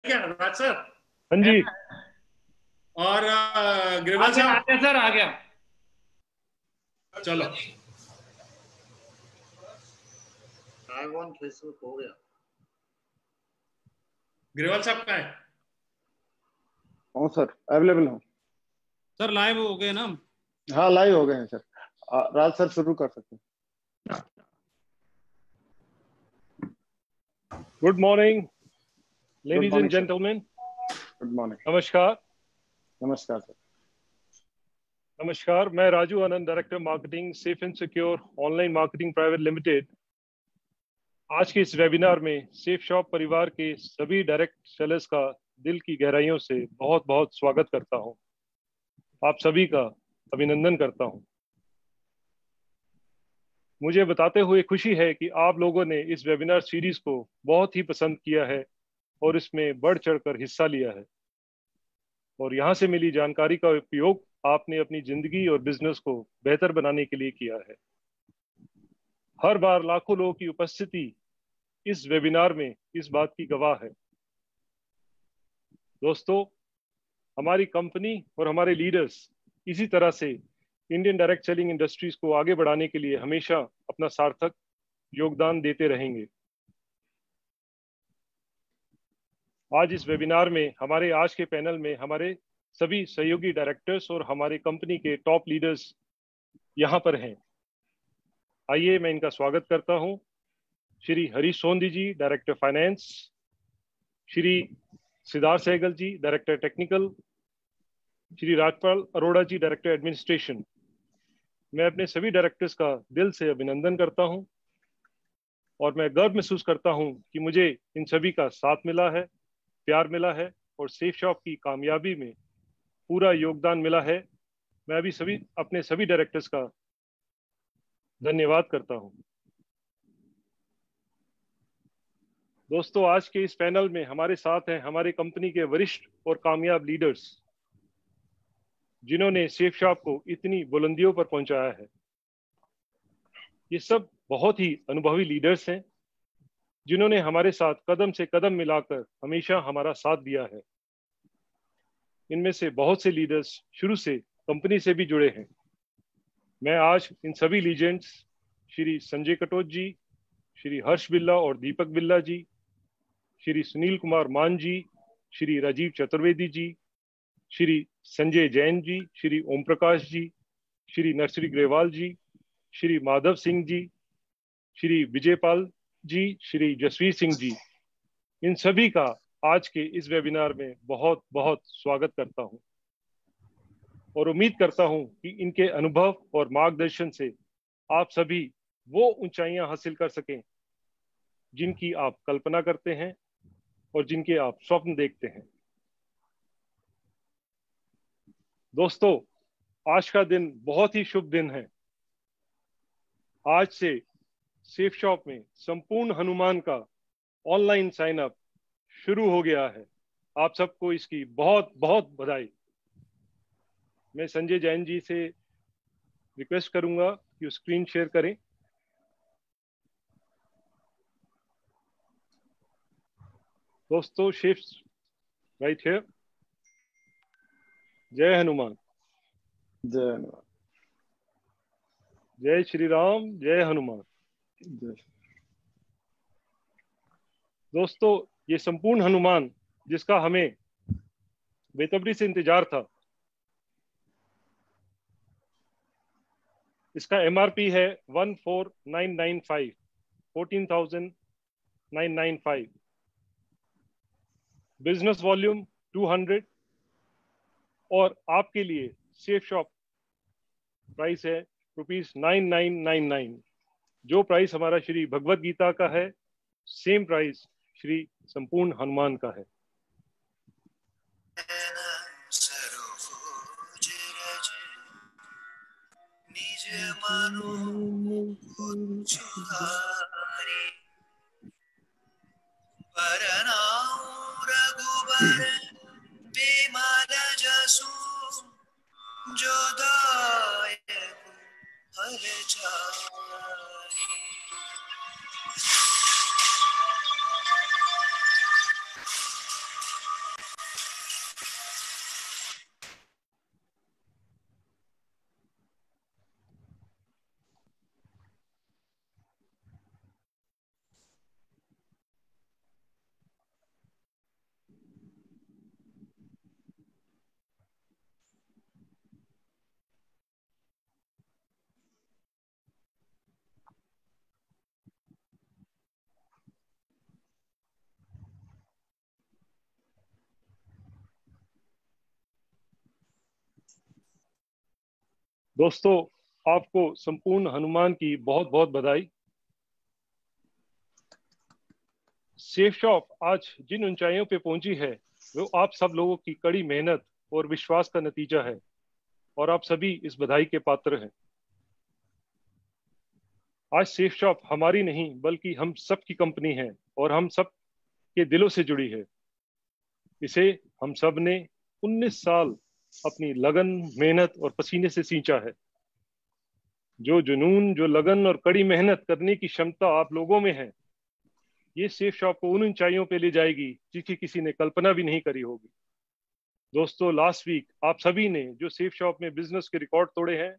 क्या राज सर? हाँ है जी। ना? और आ ग्रेवाल गया आ साहब, गया सर, आ गया। चलो। लाइव ऑन फेसबुक हो गया। ग्रेवाल साहब कहाँ है? हूँ सर, अवेलेबल हूँ। सर लाइव हो गए ना हम? हाँ, लाइव हो गए हैं सर। राज सर शुरू कर सकते हैं। Good morning good ladies and morning sir. Gentleman. Good morning. नमस्कार। नमस्कार सर। नमस्कार, मैं Raju Anand, director marketing, safe and secure online marketing private limited. आज के इस वेबिनार में सेफ शॉप परिवार के सभी डायरेक्ट सेलर्स का दिल की गहराइयों से बहुत बहुत स्वागत करता हूं। आप सभी का अभिनंदन करता हूं। मुझे बताते हुए खुशी है कि आप लोगों ने इस वेबिनार सीरीज को बहुत ही पसंद किया है और इसमें बढ़ चढ़कर हिस्सा लिया है, और यहाँ से मिली जानकारी का उपयोग आपने अपनी जिंदगी और बिजनेस को बेहतर बनाने के लिए किया है। हर बार लाखों लोगों की उपस्थिति इस वेबिनार में इस बात की गवाह है। दोस्तों, हमारी कंपनी और हमारे लीडर्स इसी तरह से इंडियन डायरेक्ट सेलिंग इंडस्ट्रीज को आगे बढ़ाने के लिए हमेशा अपना सार्थक योगदान देते रहेंगे। आज इस वेबिनार में हमारे आज के पैनल में हमारे सभी सहयोगी डायरेक्टर्स और हमारे कंपनी के टॉप लीडर्स यहाँ पर हैं। आइए मैं इनका स्वागत करता हूं। श्री हरीश सोंधी जी, डायरेक्टर फाइनेंस। श्री सिद्धार्थ सहगल जी, डायरेक्टर टेक्निकल। श्री राजपाल अरोड़ा जी, डायरेक्टर एडमिनिस्ट्रेशन। मैं अपने सभी डायरेक्टर्स का दिल से अभिनंदन करता हूं और मैं गर्व महसूस करता हूं कि मुझे इन सभी का साथ मिला है, प्यार मिला है और सेफ शॉप की कामयाबी में पूरा योगदान मिला है। मैं अभी अपने सभी डायरेक्टर्स का धन्यवाद करता हूं। दोस्तों, आज के इस पैनल में हमारे साथ हैं हमारे कंपनी के वरिष्ठ और कामयाब लीडर्स, जिन्होंने सेफ शॉप को इतनी बुलंदियों पर पहुंचाया है। ये सब बहुत ही अनुभवी लीडर्स हैं, जिन्होंने हमारे साथ कदम से कदम मिलाकर हमेशा हमारा साथ दिया है। इनमें से बहुत से लीडर्स शुरू से कंपनी से भी जुड़े हैं। मैं आज इन सभी लीजेंड्स श्री संजय कटोच जी, श्री हर्ष बिल्ला और दीपक बिल्ला जी, श्री सुनील कुमार मान जी, श्री राजीव चतुर्वेदी जी, श्री संजय जैन जी, श्री ओम प्रकाश जी, श्री नरसरी ग्रेवाल जी, श्री माधव सिंह जी, श्री विजयपाल जी, श्री जसवीर सिंह जी, इन सभी का आज के इस वेबिनार में बहुत बहुत स्वागत करता हूं और उम्मीद करता हूं कि इनके अनुभव और मार्गदर्शन से आप सभी वो ऊंचाइयां हासिल कर सकें जिनकी आप कल्पना करते हैं और जिनके आप स्वप्न देखते हैं। दोस्तों, आज का दिन बहुत ही शुभ दिन है। आज से सेफ शॉप में संपूर्ण हनुमान का ऑनलाइन साइन अप शुरू हो गया है। आप सबको इसकी बहुत बहुत बधाई। मैं संजय जैन जी से रिक्वेस्ट करूंगा कि वो स्क्रीन शेयर करें। दोस्तों, शिफ्ट राइट हियर। जय हनुमान। जय हनुमान। जय श्री राम, जय हनुमान। जय। दोस्तों, ये संपूर्ण हनुमान जिसका हमें बेसब्री से इंतजार था, इसका एमआरपी है 14995, 14,995। बिजनेस वॉल्यूम 200 और आपके लिए सेफ शॉप प्राइस है ₹9999। जो प्राइस हमारा श्री भगवत गीता का है, सेम प्राइस श्री संपूर्ण हनुमान का है। रघुबर बिमल जसु जो दायक फल चारि। दोस्तों, आपको संपूर्ण हनुमान की बहुत बहुत बधाई। सेफ शॉप आज जिन ऊंचाइयों पे पहुंची है वो आप सब लोगों की कड़ी मेहनत और विश्वास का नतीजा है, और आप सभी इस बधाई के पात्र हैं। आज सेफ शॉप हमारी नहीं बल्कि हम सब की कंपनी है और हम सब के दिलों से जुड़ी है। इसे हम सब ने 19 साल अपनी लगन, मेहनत और पसीने से सींचा है। जो जुनून, जो लगन और कड़ी मेहनत करने की क्षमता आप लोगों में है, ये सेफ शॉप को उन ऊंचाइयों पे ले जाएगी जिसकी किसी ने कल्पना भी नहीं करी होगी। दोस्तों, लास्ट वीक आप सभी ने जो सेफ शॉप में बिजनेस के रिकॉर्ड तोड़े हैं,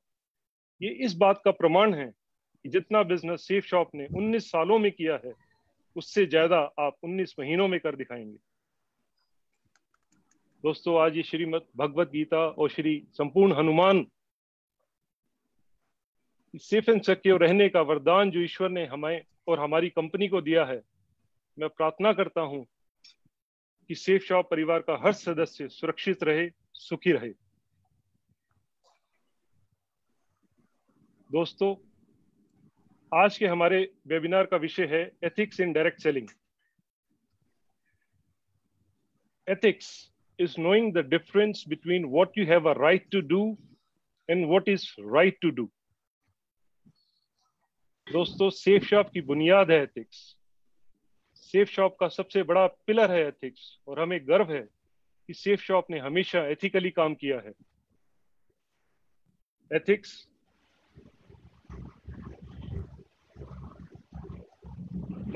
ये इस बात का प्रमाण है कि जितना बिजनेस सेफ शॉप ने 19 सालों में किया है, उससे ज्यादा आप 19 महीनों में कर दिखाएंगे। दोस्तों, आज ये श्रीमद् भगवत गीता और श्री संपूर्ण हनुमान सेफ एंड सिक्योर रहने का वरदान जो ईश्वर ने हमें और हमारी कंपनी को दिया है, मैं प्रार्थना करता हूं कि सेफ शॉप परिवार का हर सदस्य सुरक्षित रहे, सुखी रहे। दोस्तों, आज के हमारे वेबिनार का विषय है ethics in direct selling. Ethics is knowing the difference between what you have a right to do and what is right to do. दोस्तों, सेफ शॉप की बुनियाद है एथिक्स। सेफ शॉप का सबसे बड़ा पिलर है एथिक्स, और हमें गर्व है कि सेफ शॉप ने हमेशा एथिकली काम किया है। एथिक्स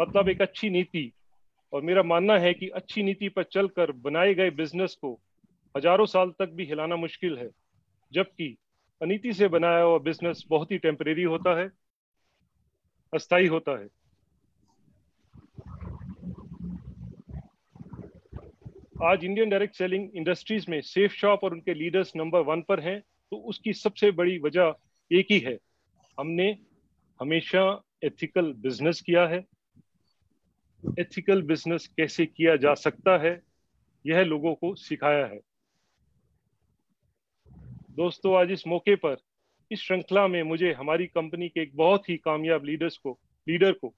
मतलब एक अच्छी नीति, और मेरा मानना है कि अच्छी नीति पर चलकर बनाए गए बिजनेस को हजारों साल तक भी हिलाना मुश्किल है, जबकि अनीति से बनाया हुआ बिजनेस बहुत ही टेम्परेरी होता है, अस्थायी होता है। आज इंडियन डायरेक्ट सेलिंग इंडस्ट्रीज में सेफ शॉप और उनके लीडर्स नंबर 1 पर हैं, तो उसकी सबसे बड़ी वजह एक ही है, हमने हमेशा एथिकल बिजनेस किया है। एथिकल बिजनेस कैसे किया जा सकता है, यह लोगों को सिखाया है। दोस्तों, आज इस मौके पर इस श्रृंखला में मुझे हमारी कंपनी के एक बहुत ही कामयाब लीडर को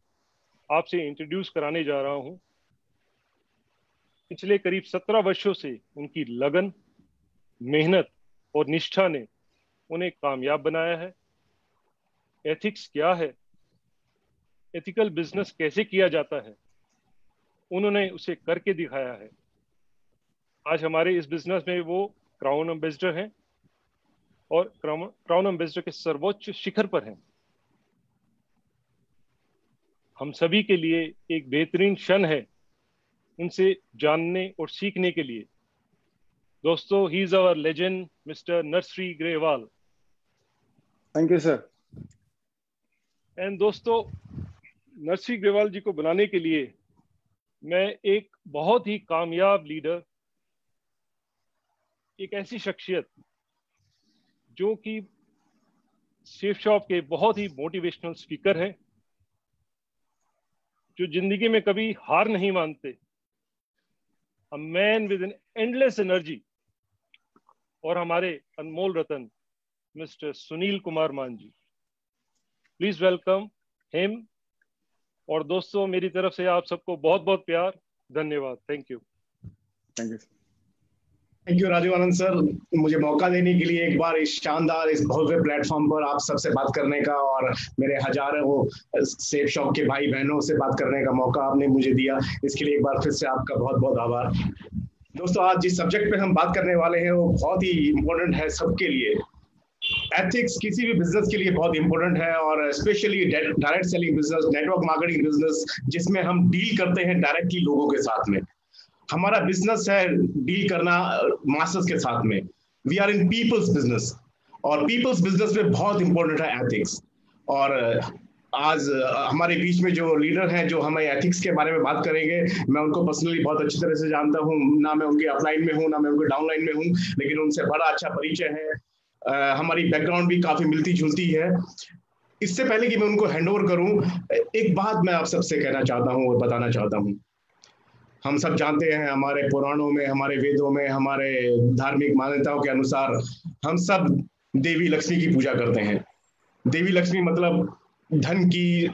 आपसे इंट्रोड्यूस कराने जा रहा हूं। पिछले करीब 17 वर्षों से उनकी लगन, मेहनत और निष्ठा ने उन्हें कामयाब बनाया है। एथिक्स क्या है, एथिकल बिजनेस कैसे किया जाता है, उन्होंने उसे करके दिखाया है। आज हमारे इस बिजनेस में वो क्राउन एम्बेसडर हैं और क्राउन एम्बेसडर के सर्वोच्च शिखर पर हैं। हम सभी के लिए एक बेहतरीन क्षण है उनसे जानने और सीखने के लिए। दोस्तों, he is our legend mister Narshri Grewal. Thank you sir. And दोस्तों, नरश्री ग्रेवाल जी को बुलाने के लिए मैं एक बहुत ही कामयाब लीडर, एक ऐसी शख्सियत जो कि सेफ शॉप के बहुत ही मोटिवेशनल स्पीकर हैं, जो जिंदगी में कभी हार नहीं मानते, a man with an endless energy, और हमारे अनमोल रतन मिस्टर सुनील कुमार मान जी। Please welcome him. और दोस्तों, मेरी तरफ से आप सबको बहुत बहुत प्यार, धन्यवाद। Thank you. Thank you. Thank you Rajeev Anand sir, मुझे मौका देने के लिए एक बार इस शानदार, इस भव्य प्लेटफॉर्म पर आप सबसे बात करने का, और मेरे हजारों सेफ शॉप के भाई बहनों से बात करने का मौका आपने मुझे दिया, इसके लिए एक बार फिर से आपका बहुत बहुत आभार। दोस्तों, आज जिस सब्जेक्ट पे हम बात करने वाले हैं वो बहुत ही इम्पोर्टेंट है सबके लिए। एथिक्स किसी भी बिजनेस के लिए बहुत इंपॉर्टेंट है, और specially direct selling business, network marketing business, जिसमें हम डील करते हैं डायरेक्टली लोगों के साथ में। हमारा बिजनेस है डील करना मास्टर्स के साथ में। We are in people's business, और पीपल्स बिजनेस में बहुत इंपॉर्टेंट है एथिक्स। और आज हमारे बीच में जो लीडर हैं जो हमें एथिक्स के बारे में बात करेंगे, मैं उनको पर्सनली बहुत अच्छी तरह से जानता हूँ। ना मैं उनके अपलाइन में हूँ, ना मैं उनके डाउनलाइन में हूँ, लेकिन उनसे बड़ा अच्छा परिचय है। हमारी बैकग्राउंड भी काफी मिलती जुलती है। इससे पहले कि मैं उनको हैंड ओवर करूं, एक बात मैं आप सबसे कहना चाहता हूं और बताना चाहता हूं। हम सब जानते हैं, हमारे पुराणों में, हमारे वेदों में, हमारे धार्मिक मान्यताओं के अनुसार हम सब देवी लक्ष्मी की पूजा करते हैं। देवी लक्ष्मी मतलब धन की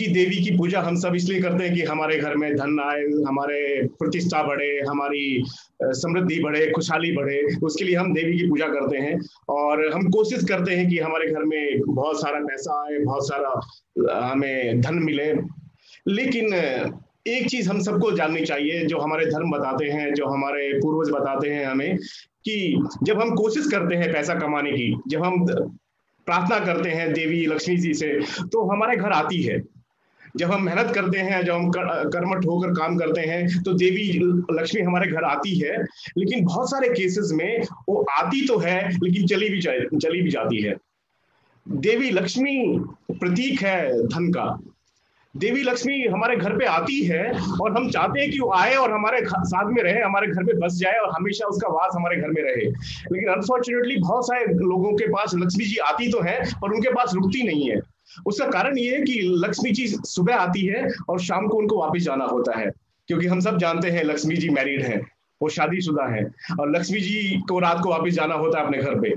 देवी की पूजा हम सब इसलिए करते हैं कि हमारे घर में धन आए, हमारे प्रतिष्ठा बढ़े, हमारी समृद्धि बढ़े, खुशहाली बढ़े, उसके लिए हम देवी की पूजा करते हैं। और हम कोशिश करते हैं कि हमारे घर में बहुत सारा पैसा आए, बहुत सारा हमें धन मिले। लेकिन एक चीज हम सबको जाननी चाहिए, जो हमारे धर्म बताते हैं, जो हमारे पूर्वज बताते हैं हमें, कि जब हम कोशिश करते हैं पैसा कमाने की, जब हम प्रार्थना करते हैं देवी लक्ष्मी जी से, तो हमारे घर आती है। जब हम मेहनत करते हैं, जब हम कर्मठ होकर काम करते हैं, तो देवी लक्ष्मी हमारे घर आती है। लेकिन बहुत सारे केसेस में वो आती तो है, लेकिन चली भी जाती है। देवी लक्ष्मी प्रतीक है धन का। देवी लक्ष्मी हमारे घर पे आती है और हम चाहते हैं कि वो आए और हमारे साथ में रहे, हमारे घर पे बस जाए और हमेशा उसका वास हमारे घर में रहे। लेकिन अनफॉर्चुनेटली बहुत सारे लोगों के पास लक्ष्मी जी आती तो है, पर उनके पास रुकती नहीं है। उसका कारण ये है कि लक्ष्मी जी सुबह आती है और शाम को उनको वापस जाना होता है, क्योंकि हम सब जानते हैं लक्ष्मी जी मैरिड है, वो शादीशुदा है, और लक्ष्मी जी को रात को वापस जाना होता है अपने घर पे।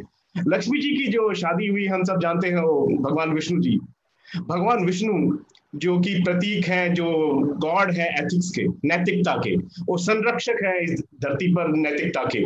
लक्ष्मी जी की जो शादी हुई हम सब जानते हैं, वो भगवान विष्णु जी। भगवान विष्णु जो कि प्रतीक है, जो गॉड है एथिक्स के, नैतिकता के, वो संरक्षक है इस धरती पर नैतिकता के।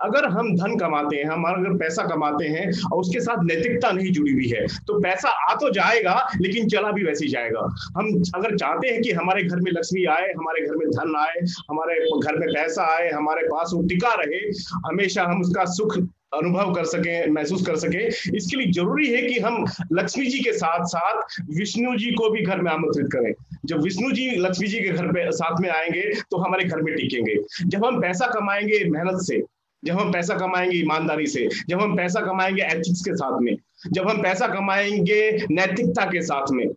अगर हम धन कमाते हैं, हम अगर पैसा कमाते हैं और उसके साथ नैतिकता नहीं जुड़ी हुई है, तो पैसा आ तो जाएगा लेकिन चला भी वैसे ही जाएगा। हम अगर चाहते हैं कि हमारे घर में लक्ष्मी आए, हमारे घर में धन आए, हमारे घर में पैसा आए, हमारे पास वो टिका रहे, हमेशा हम उसका सुख अनुभव कर सके, महसूस कर सके, इसके लिए जरूरी है कि हम लक्ष्मी जी के साथ साथ विष्णु जी को भी घर में आमंत्रित करें। जब विष्णु जी लक्ष्मी जी के घर पे साथ में आएंगे तो हमारे घर में टिकेंगे। जब हम पैसा कमाएंगे मेहनत से, जब हम पैसा कमाएंगे ईमानदारी से, जब हम पैसा कमाएंगे एथिक्स के साथ में, जब हम पैसा कमाएंगे नैतिकता के साथ में,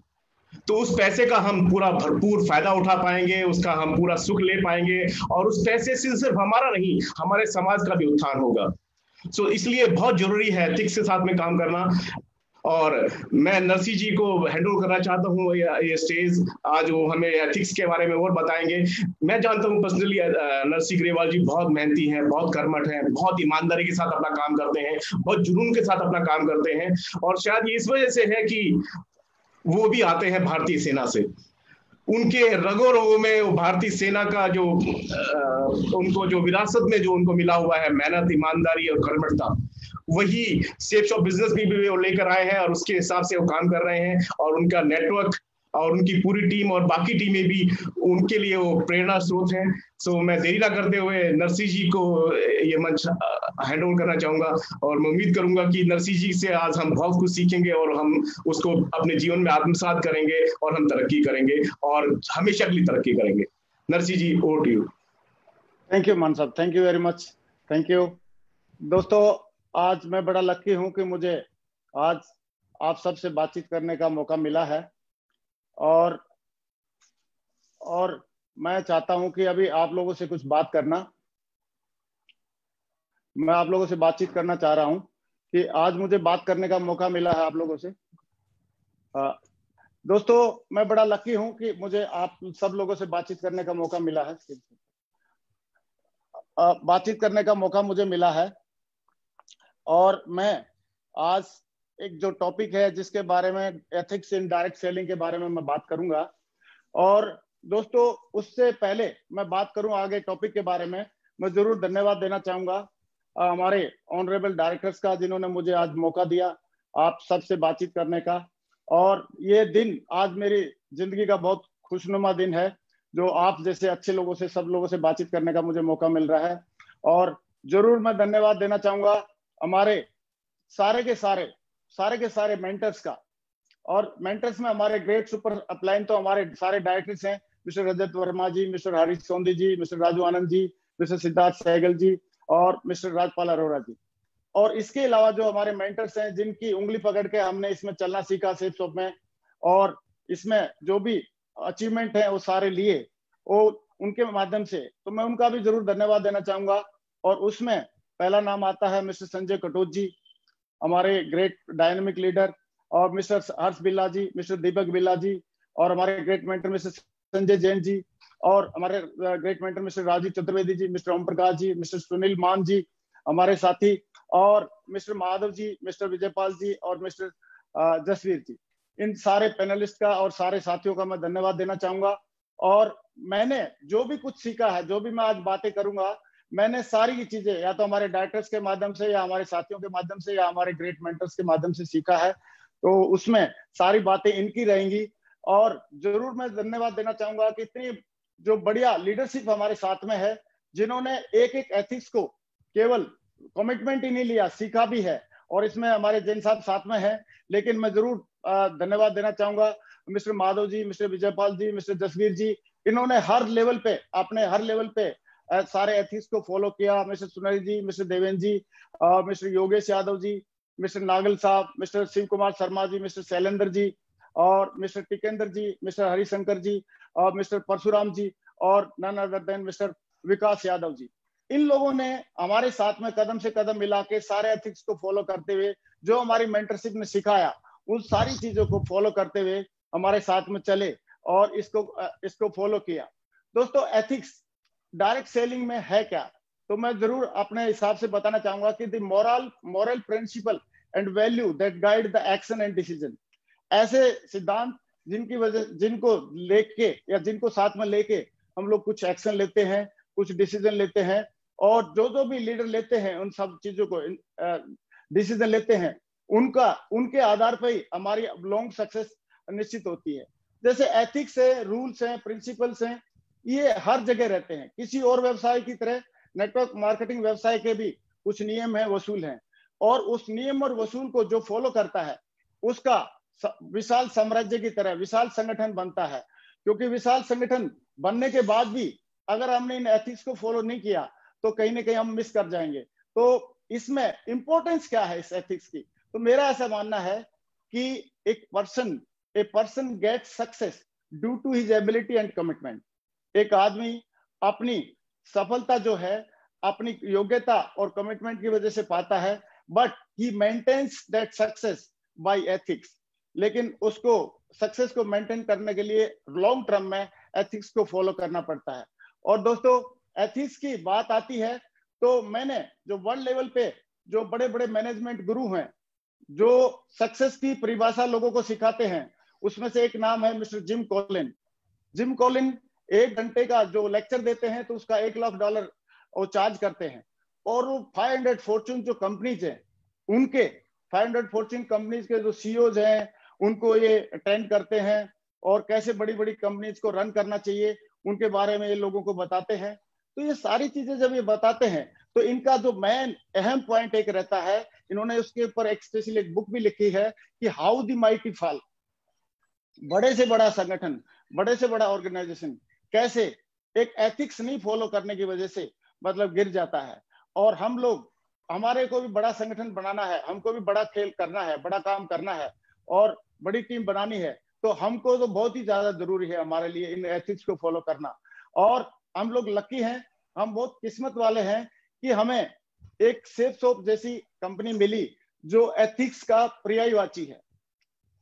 तो उस पैसे का हम पूरा भरपूर फायदा उठा पाएंगे, उसका हम पूरा सुख ले पाएंगे, और उस पैसे से सिर्फ हमारा नहीं, हमारे समाज का भी उत्थान होगा। इसलिए बहुत जरूरी है एथिक्स के साथ में काम करना। और मैं नरसी जी को हैंडल करना चाहता हूँ ये स्टेज। आज वो हमें एथिक्स के बारे में और बताएंगे। मैं जानता हूँ पर्सनली नरसी ग्रेवाल जी बहुत मेहनती हैं, बहुत कर्मठ हैं, बहुत ईमानदारी के साथ अपना काम करते हैं, बहुत जुनून के साथ अपना काम करते हैं। और शायद ये इस वजह से है कि वो भी आते हैं भारतीय सेना से। उनके रगों रगों में वो भारतीय सेना का जो उनको जो विरासत में जो उनको मिला हुआ है मेहनत, ईमानदारी और कर्मठता, वही सेफ शॉप बिजनेस भी वो लेकर आए हैं और उसके हिसाब से वो काम कर रहे हैं। और उनका नेटवर्क और उनकी पूरी टीम और बाकी टीमें भी उनके लिए वो प्रेरणा स्रोत हैं। सो मैं देरी ना करते हुए नरसी जी को ये मंच हैंड ओवर करना चाहूंगा, और मैं उम्मीद करूंगा कि नरसी जी से आज हम बहुत कुछ सीखेंगे और हम उसको अपने जीवन में आत्मसात करेंगे और हम तरक्की करेंगे और हमेशा के लिए तरक्की करेंगे। Narsi ji, over to you. Thank you Maan साहब, thank you very much, thank you. दोस्तों, आज मैं बड़ा लकी हूं कि मुझे आज आप सबसे बातचीत करने का मौका मिला है। और मैं चाहता हूं कि अभी आप लोगों से कुछ बात करना, मैं आप लोगों से बातचीत करना चाह रहा हूं कि आज मुझे बात करने का मौका मिला है आप लोगों से। दोस्तों, मैं बड़ा लकी हूं कि मुझे आप सब लोगों से बातचीत करने का मौका मिला है, बातचीत करने का मौका मुझे मिला है। और मैं आज एक जो टॉपिक है जिसके बारे में एथिक्स इन डायरेक्ट सेलिंग के बारे में मैं बात करूंगा। और दोस्तों, उससे पहले मैं बात करूं आगे टॉपिक के बारे में, मैं जरूर धन्यवाद देना चाहूंगा हमारे ऑनरेबल डायरेक्टर्स का, जिन्होंने मुझे आज मौका दिया आप सबसे बातचीत करने का। और ये दिन आज मेरी जिंदगी का बहुत खुशनुमा दिन है, जो आप जैसे अच्छे लोगों से, सब लोगों से बातचीत करने का मुझे मौका मिल रहा है। और जरूर मैं धन्यवाद देना चाहूंगा हमारे सारे के सारे मेंटर्स का। और मेंटर्स में हमारे ग्रेट सुपर अपलाइन तो हमारे सारे डायरेक्टर्स हैं, मिस्टर रजत वर्मा जी, मिस्टर हरीश सोंदी जी, मिस्टर राजू आनंद जी, मिस्टर सिद्धार्थ सहगल जी और मिस्टर राजपाल अरोड़ा जी। और इसके अलावा जो हमारे मेंटर्स हैं, जिनकी उंगली पकड़ के हमने इसमें चलना सीखा सेफ शॉप में, और इसमें जो भी अचीवमेंट है वो सारे लिए, वो उनके माध्यम से, तो मैं उनका भी जरूर धन्यवाद देना चाहूंगा। और उसमें पहला नाम आता है मिस्टर संजय कटोच जी, हमारे ग्रेट डायनेमिक लीडर, और मिस्टर हर्ष बिल्ला जी, मिस्टर दीपक बिल्ला जी, और हमारे great mentor mister Sanjay Jain ji, और हमारे great mentor mister Rajeev Chaturvedi ji, mister Om Prakash ji, mister Sunil Maan ji हमारे साथी, और मिस्टर माधव जी, मिस्टर विजयपाल जी और मिस्टर जसवीर जी, इन सारे पैनलिस्ट का और सारे साथियों का मैं धन्यवाद देना चाहूंगा। और मैंने जो भी कुछ सीखा है, जो भी मैं आज बातें करूंगा, मैंने सारी की चीजें या तो हमारे डायरेक्टर्स के माध्यम से या हमारे साथियों के माध्यम से या हमारे ग्रेट मेंटर्स के माध्यम से सीखा है, तो उसमें सारी बातें इनकी रहेंगी। और जरूर मैं धन्यवाद देना चाहूंगा कि इतनी जो बढ़िया लीडरशिप हमारे साथ में है, जिन्होंने एक एक एथिक्स को केवल कमिटमेंट ही नहीं लिया, सीखा भी है। और इसमें हमारे जैन साहब साथ में हैं, लेकिन मैं जरूर धन्यवाद देना चाहूंगा मिस्टर माधव जी, मिस्टर विजयपाल जी, मिस्टर जसवीर जी, इन्होंने हर लेवल पे, अपने हर लेवल पे सारे एथिक्स को फॉलो किया। मिस्टर सुनील जी, मिस्टर देवेंद्र जी, मिस्टर योगेश यादव जी, मिस्टर नागल साहब, मिस्टर शिव कुमार शर्मा जी, मिस्टर शैलेंद्र जी और मिस्टर टिकेंद्र जी, मिस्टर हरिशंकर जी और मिस्टर परशुराम जी और नन अदर देन मिस्टर विकास यादव जी, इन लोगों ने हमारे साथ में कदम से कदम मिला के सारे एथिक्स को फॉलो करते हुए, जो हमारी मेंटरशिप ने सिखाया, उन सारी चीजों को फॉलो करते हुए हमारे साथ में चले और इसको फॉलो किया। दोस्तों, एथिक्स डायरेक्ट सेलिंग में है क्या, तो मैं जरूर अपने हिसाब से बताना चाहूंगा कि the moral principle and value that guide the action and decision, ऐसे सिद्धांत जिनको लेके या जिनको साथ में लेके हम लोग कुछ एक्शन लेते हैं, कुछ डिसीजन लेते हैं, और जो भी लीडर लेते हैं उन सब चीजों को डिसीजन लेते हैं, उनके आधार पर ही हमारी लॉन्ग सक्सेस निश्चित होती है। जैसे एथिक्स है, रूल्स हैं, प्रिंसिपल्स हैं, ये हर जगह रहते हैं। किसी और व्यवसाय की तरह नेटवर्क मार्केटिंग व्यवसाय के भी कुछ नियम है, वसूल हैं, और उस नियम और वसूल को जो फॉलो करता है उसका विशाल साम्राज्य की तरह विशाल संगठन बनता है। क्योंकि विशाल संगठन बनने के बाद भी अगर हमने इन एथिक्स को फॉलो नहीं किया तो कहीं ना कहीं हम मिस कर जाएंगे। तो इसमें इंपॉर्टेंस क्या है इस एथिक्स की, तो मेरा ऐसा मानना है कि a person get success due to his ability and commitment. एक आदमी अपनी सफलता जो है अपनी योग्यता और कमिटमेंट की वजह से पाता है, but he maintains that success by ethics. लेकिन उसको सक्सेस को मेंटेन करने के लिए लॉन्ग टर्म में एथिक्स को फॉलो करना पड़ता है। और दोस्तों, एथिक्स की बात आती है तो मैंने जो वर्ल्ड लेवल पे जो बड़े बड़े मैनेजमेंट गुरु हैं, जो सक्सेस की परिभाषा लोगों को सिखाते हैं, उसमें से एक नाम है mister gym Colin. Gym Colin 1 घंटे का जो लेक्चर देते हैं तो उसका $1 लाख वो चार्ज करते हैं। और वो 500 फॉर्च्यून जो कंपनीज हैं, उनके 500 फॉर्च्यून कंपनीज के जो सीईओज हैं, उनको ये ट्रेन करते हैं और कैसे बड़ी बड़ी कंपनीज को रन करना चाहिए उनके बारे में ये लोगों को बताते हैं। तो ये सारी चीजें जब ये बताते हैं तो इनका जो मेन अहम पॉइंट एक रहता है, इन्होंने उसके ऊपर एक स्पेशल एक बुक भी लिखी है कि हाउ द माइटी फॉल। बड़े से बड़ा संगठन, बड़े से बड़ा ऑर्गेनाइजेशन कैसे एक एथिक्स नहीं फॉलो करने की वजह से मतलब गिर जाता है। और हम लोग, हमारे को भी बड़ा संगठन बनाना है, हमको भी बड़ा खेल करना है, बड़ा काम करना है और बड़ी टीम बनानी है, तो हमको तो बहुत ही ज्यादा जरूरी है हमारे लिए इन एथिक्स को फॉलो करना। और हम लोग लकी हैं, हम बहुत किस्मत वाले हैं कि हमें एक सेफ शॉप जैसी कंपनी मिली जो एथिक्स का पर्यायवाची है।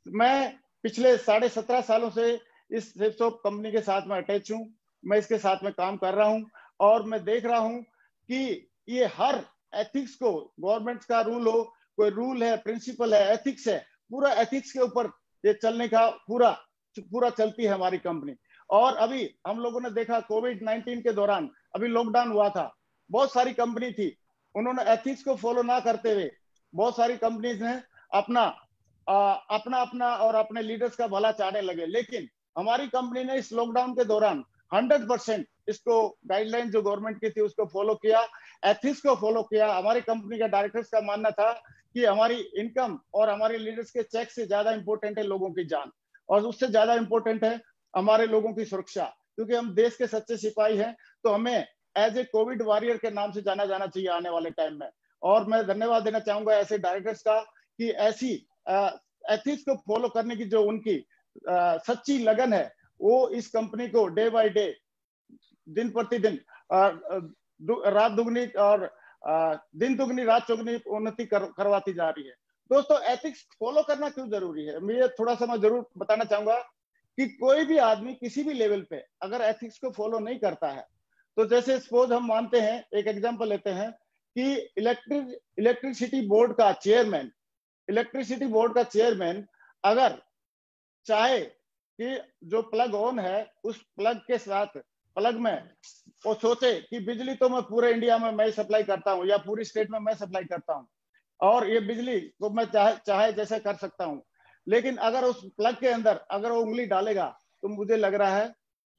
मैं पिछले 17.5 सालों से इस सेफ शॉप कंपनी के साथ में अटैच हूं, मैं इसके साथ में काम कर रहा हूं और मैं देख रहा हूं कि ये हर एथिक्स को, गवर्नमेंट का रूल हो, कोई रूल है, प्रिंसिपल है, एथिक्स है, पूरा एथिक्स के ऊपर ये चलने का पूरा चलती है हमारी कंपनी। और अभी हम लोगों ने देखा कोविड-19 के दौरान, अभी लॉकडाउन हुआ था, बहुत सारी कंपनी थी, उन्होंने एथिक्स को फॉलो ना करते हुए बहुत सारी कंपनीज ने अपना और अपने लीडर्स का भला चाहने लगे। लेकिन हमारी कंपनी ने इस लॉकडाउन के दौरान 100% इसको गाइडलाइन जो गवर्नमेंट की थी उसको फॉलो किया, एथिक्स को फॉलो किया। हमारी कंपनी का डायरेक्टर्स का मानना था कि हमारी इनकम और हमारे लीडर्स के चेक से ज्यादा इंपॉर्टेंट है लोगों की जान, और उससे ज्यादा इंपॉर्टेंट है हमारे लोगों की सुरक्षा। क्योंकि हम देश के सच्चे सिपाही हैं, तो हमें एज ए कोविड वॉरियर के नाम से जाना जाना चाहिए आने वाले टाइम में। और मैं धन्यवाद देना चाहूंगा ऐसे डायरेक्टर्स का कि ऐसी एथिक्स को फॉलो करने की जो उनकी सच्ची लगन है, वो इस कंपनी को डे बाय डे, दिन प्रतिदिन रात दुगनी और दिन दुगनी रात चौगुनी उन्नति करवाती जा रही है। दोस्तों, एथिक्स फॉलो करना क्यों जरूरी है, मैं थोड़ा सा मैं जरूर बताना चाहूंगा कि कोई भी आदमी किसी भी लेवल पे अगर एथिक्स को फॉलो नहीं करता है, तो जैसे सपोज हम मानते हैं, एक एग्जांपल लेते हैं कि इलेक्ट्रिसिटी बोर्ड का चेयरमैन अगर चाहे कि जो प्लग ऑन है उस प्लग के साथ प्लग में वो सोचे कि बिजली तो मैं पूरे इंडिया में मैं सप्लाई करता हूँ या पूरी स्टेट में मैं सप्लाई करता हूँ और ये बिजली को मैं चाहे जैसे कर सकता हूँ, लेकिन अगर उस प्लग के अंदर अगर वो उंगली डालेगा तो मुझे लग रहा है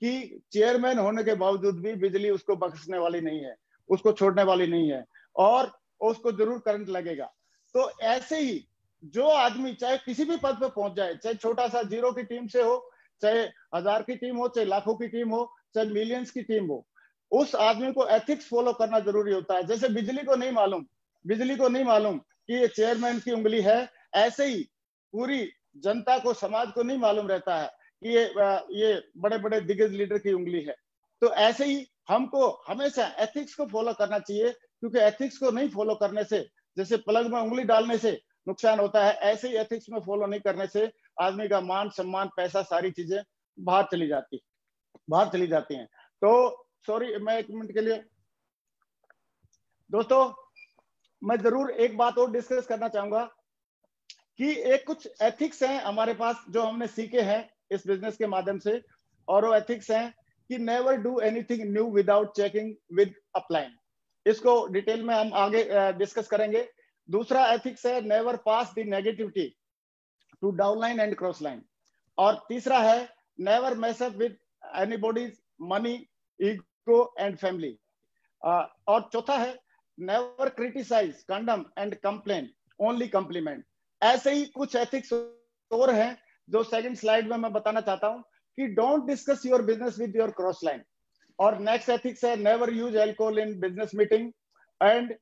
कि चेयरमैन होने के बावजूद भी बिजली उसको बख्शने वाली नहीं है, उसको छोड़ने वाली नहीं है और उसको जरूर करंट लगेगा। तो ऐसे ही जो आदमी चाहे किसी भी पद पे पहुंच जाए, चाहे छोटा सा 0 की टीम से हो, चाहे 1000 की टीम हो, चाहे लाखों की टीम हो, चाहे मिलियंस की टीम हो, उस आदमी को एथिक्स फॉलो करना जरूरी होता है। जैसे बिजली को नहीं मालूम कि ये चेयरमैन की उंगली है, ऐसे ही पूरी जनता को, समाज को नहीं मालूम रहता है कि ये बड़े बड़े दिग्गज लीडर की उंगली है। तो ऐसे ही हमको हमेशा एथिक्स को फॉलो करना चाहिए, क्योंकि एथिक्स को नहीं फॉलो करने से, जैसे प्लग में उंगली डालने से नुकसान होता है, ऐसे ही एथिक्स में फॉलो नहीं करने से आदमी का मान सम्मान, पैसा, सारी चीजें बाहर चली जाती हैं। तो सॉरी, मैं 1 मिनट के लिए दोस्तों मैं जरूर एक बात और डिस्कस करना चाहूंगा कि एक कुछ एथिक्स हैं हमारे पास जो हमने सीखे हैं इस बिजनेस के माध्यम से, और वो एथिक्स हैं कि never do anything new without checking with upline. इसको डिटेल में हम आगे डिस्कस करेंगे। दूसरा एथिक्स है never pass the negativity to downline and cross line. और तीसरा है never mess up with anybody's money, ego and family. और चौथा है never criticise, condemn and complain, only compliment. ऐसे ही कुछ एथिक्स और हैं जो सेकंड स्लाइड में मैं बताना चाहता हूं कि don't discuss your business with your cross line. और नेक्स्ट एथिक्स है never use alcohol in business meeting. And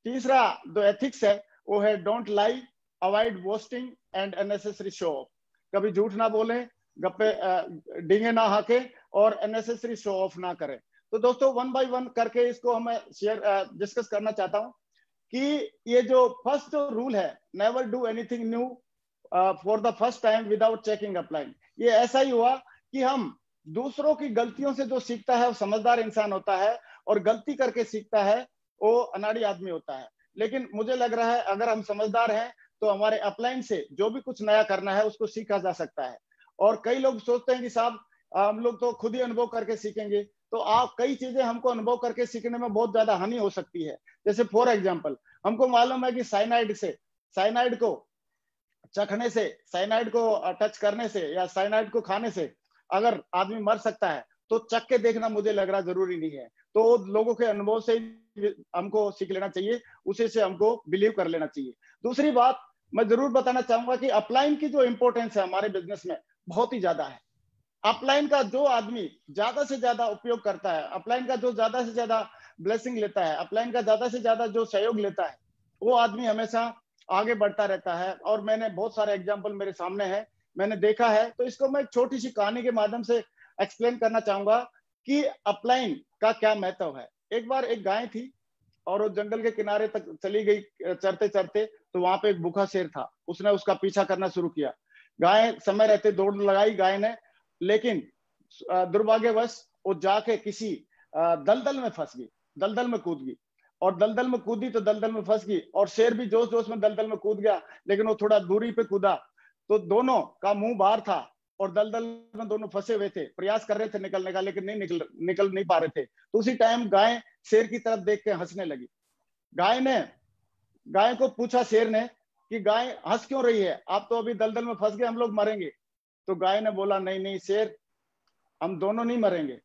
तीसरा जो एथिक्स है वो है don't lie, avoid boasting and unnecessary show off. कभी झूठ ना बोलें, गप्पे डींगे ना हाके और अननेसेसरी शो ऑफ ना करें। तो दोस्तों 1 बाय 1 करके इसको हम डिस्कस करना चाहता हूं कि ये जो फर्स्ट जो रूल है never do anything new for the first time without checking upline, ये ऐसा ही हुआ कि हम दूसरों की गलतियों से जो सीखता है वो समझदार इंसान होता है, और गलती करके सीखता है वो अनाड़ी आदमी होता है। लेकिन मुझे लग रहा है अगर हम समझदार हैं तो हमारे अपलाइन से जो भी कुछ नया करना है उसको सीखा जा सकता है। और कई लोग सोचते हैं कि साहब हम लोग तो खुद ही अनुभव करके सीखेंगे, तो आप कई चीजें हमको अनुभव करके सीखने में बहुत ज्यादा हानि हो सकती है। जैसे फॉर एग्जांपल हमको मालूम है कि साइनाइड को चखने से, साइनाइड को टच करने से या साइनाइड को खाने से अगर आदमी मर सकता है, तो चख के देखना मुझे लग रहा जरूरी नहीं है। तो लोगों के अनुभव से हमको सीख लेना चाहिए, उसी से हमको बिलीव कर लेना चाहिए। दूसरी बात मैं जरूर बताना चाहूंगा कि अपलाइन की जो इंपॉर्टेंस है हमारे बिजनेस में बहुत ही ज्यादा है। अपलाइन का जो आदमी ज्यादा से ज्यादा उपयोग करता है, अपलाइन का जो ज्यादा से ज्यादा ब्लेसिंग लेता है, अपलाइन का ज्यादा से ज्यादा जो सहयोग लेता है, वो आदमी हमेशा आगे बढ़ता रहता है। और मैंने बहुत सारे एग्जाम्पल मेरे सामने है, मैंने देखा है। तो इसको मैं एक छोटी सी कहानी के माध्यम से एक्सप्लेन करना चाहूंगा कि अपलाइन का क्या महत्व है। एक बार एक गाय थी और वो जंगल के किनारे तक चली गई चरते चरते, तो वहां पे एक भूखा शेर था। उसने उसका पीछा करना शुरू किया। गाय समय रहते दौड़ लगाई गाय ने, लेकिन दुर्भाग्यवश वो जाके किसी दलदल में फंस गई, दलदल में कूद गई। और दलदल में कूदी तो दलदल में फंस गई, और शेर भी जोश जोश में दलदल में कूद गया, लेकिन वो थोड़ा दूरी पे कूदा तो दोनों का मुंह बाहर था और दलदल में दोनों फंसे हुए थे, प्रयास कर रहे थे निकलने का, लेकिन नहीं निकल नहीं पा रहे थे। तो उसी टाइम गाय शेर की तरफ देख के हंसने लगी। गाय को पूछा शेर ने कि गाय हंस क्यों रही है, आप तो अभी दलदल में फंस गए, हम लोग मरेंगे। तो गाय ने बोला नहीं नहीं शेर, हम दोनों नहीं मरेंगे।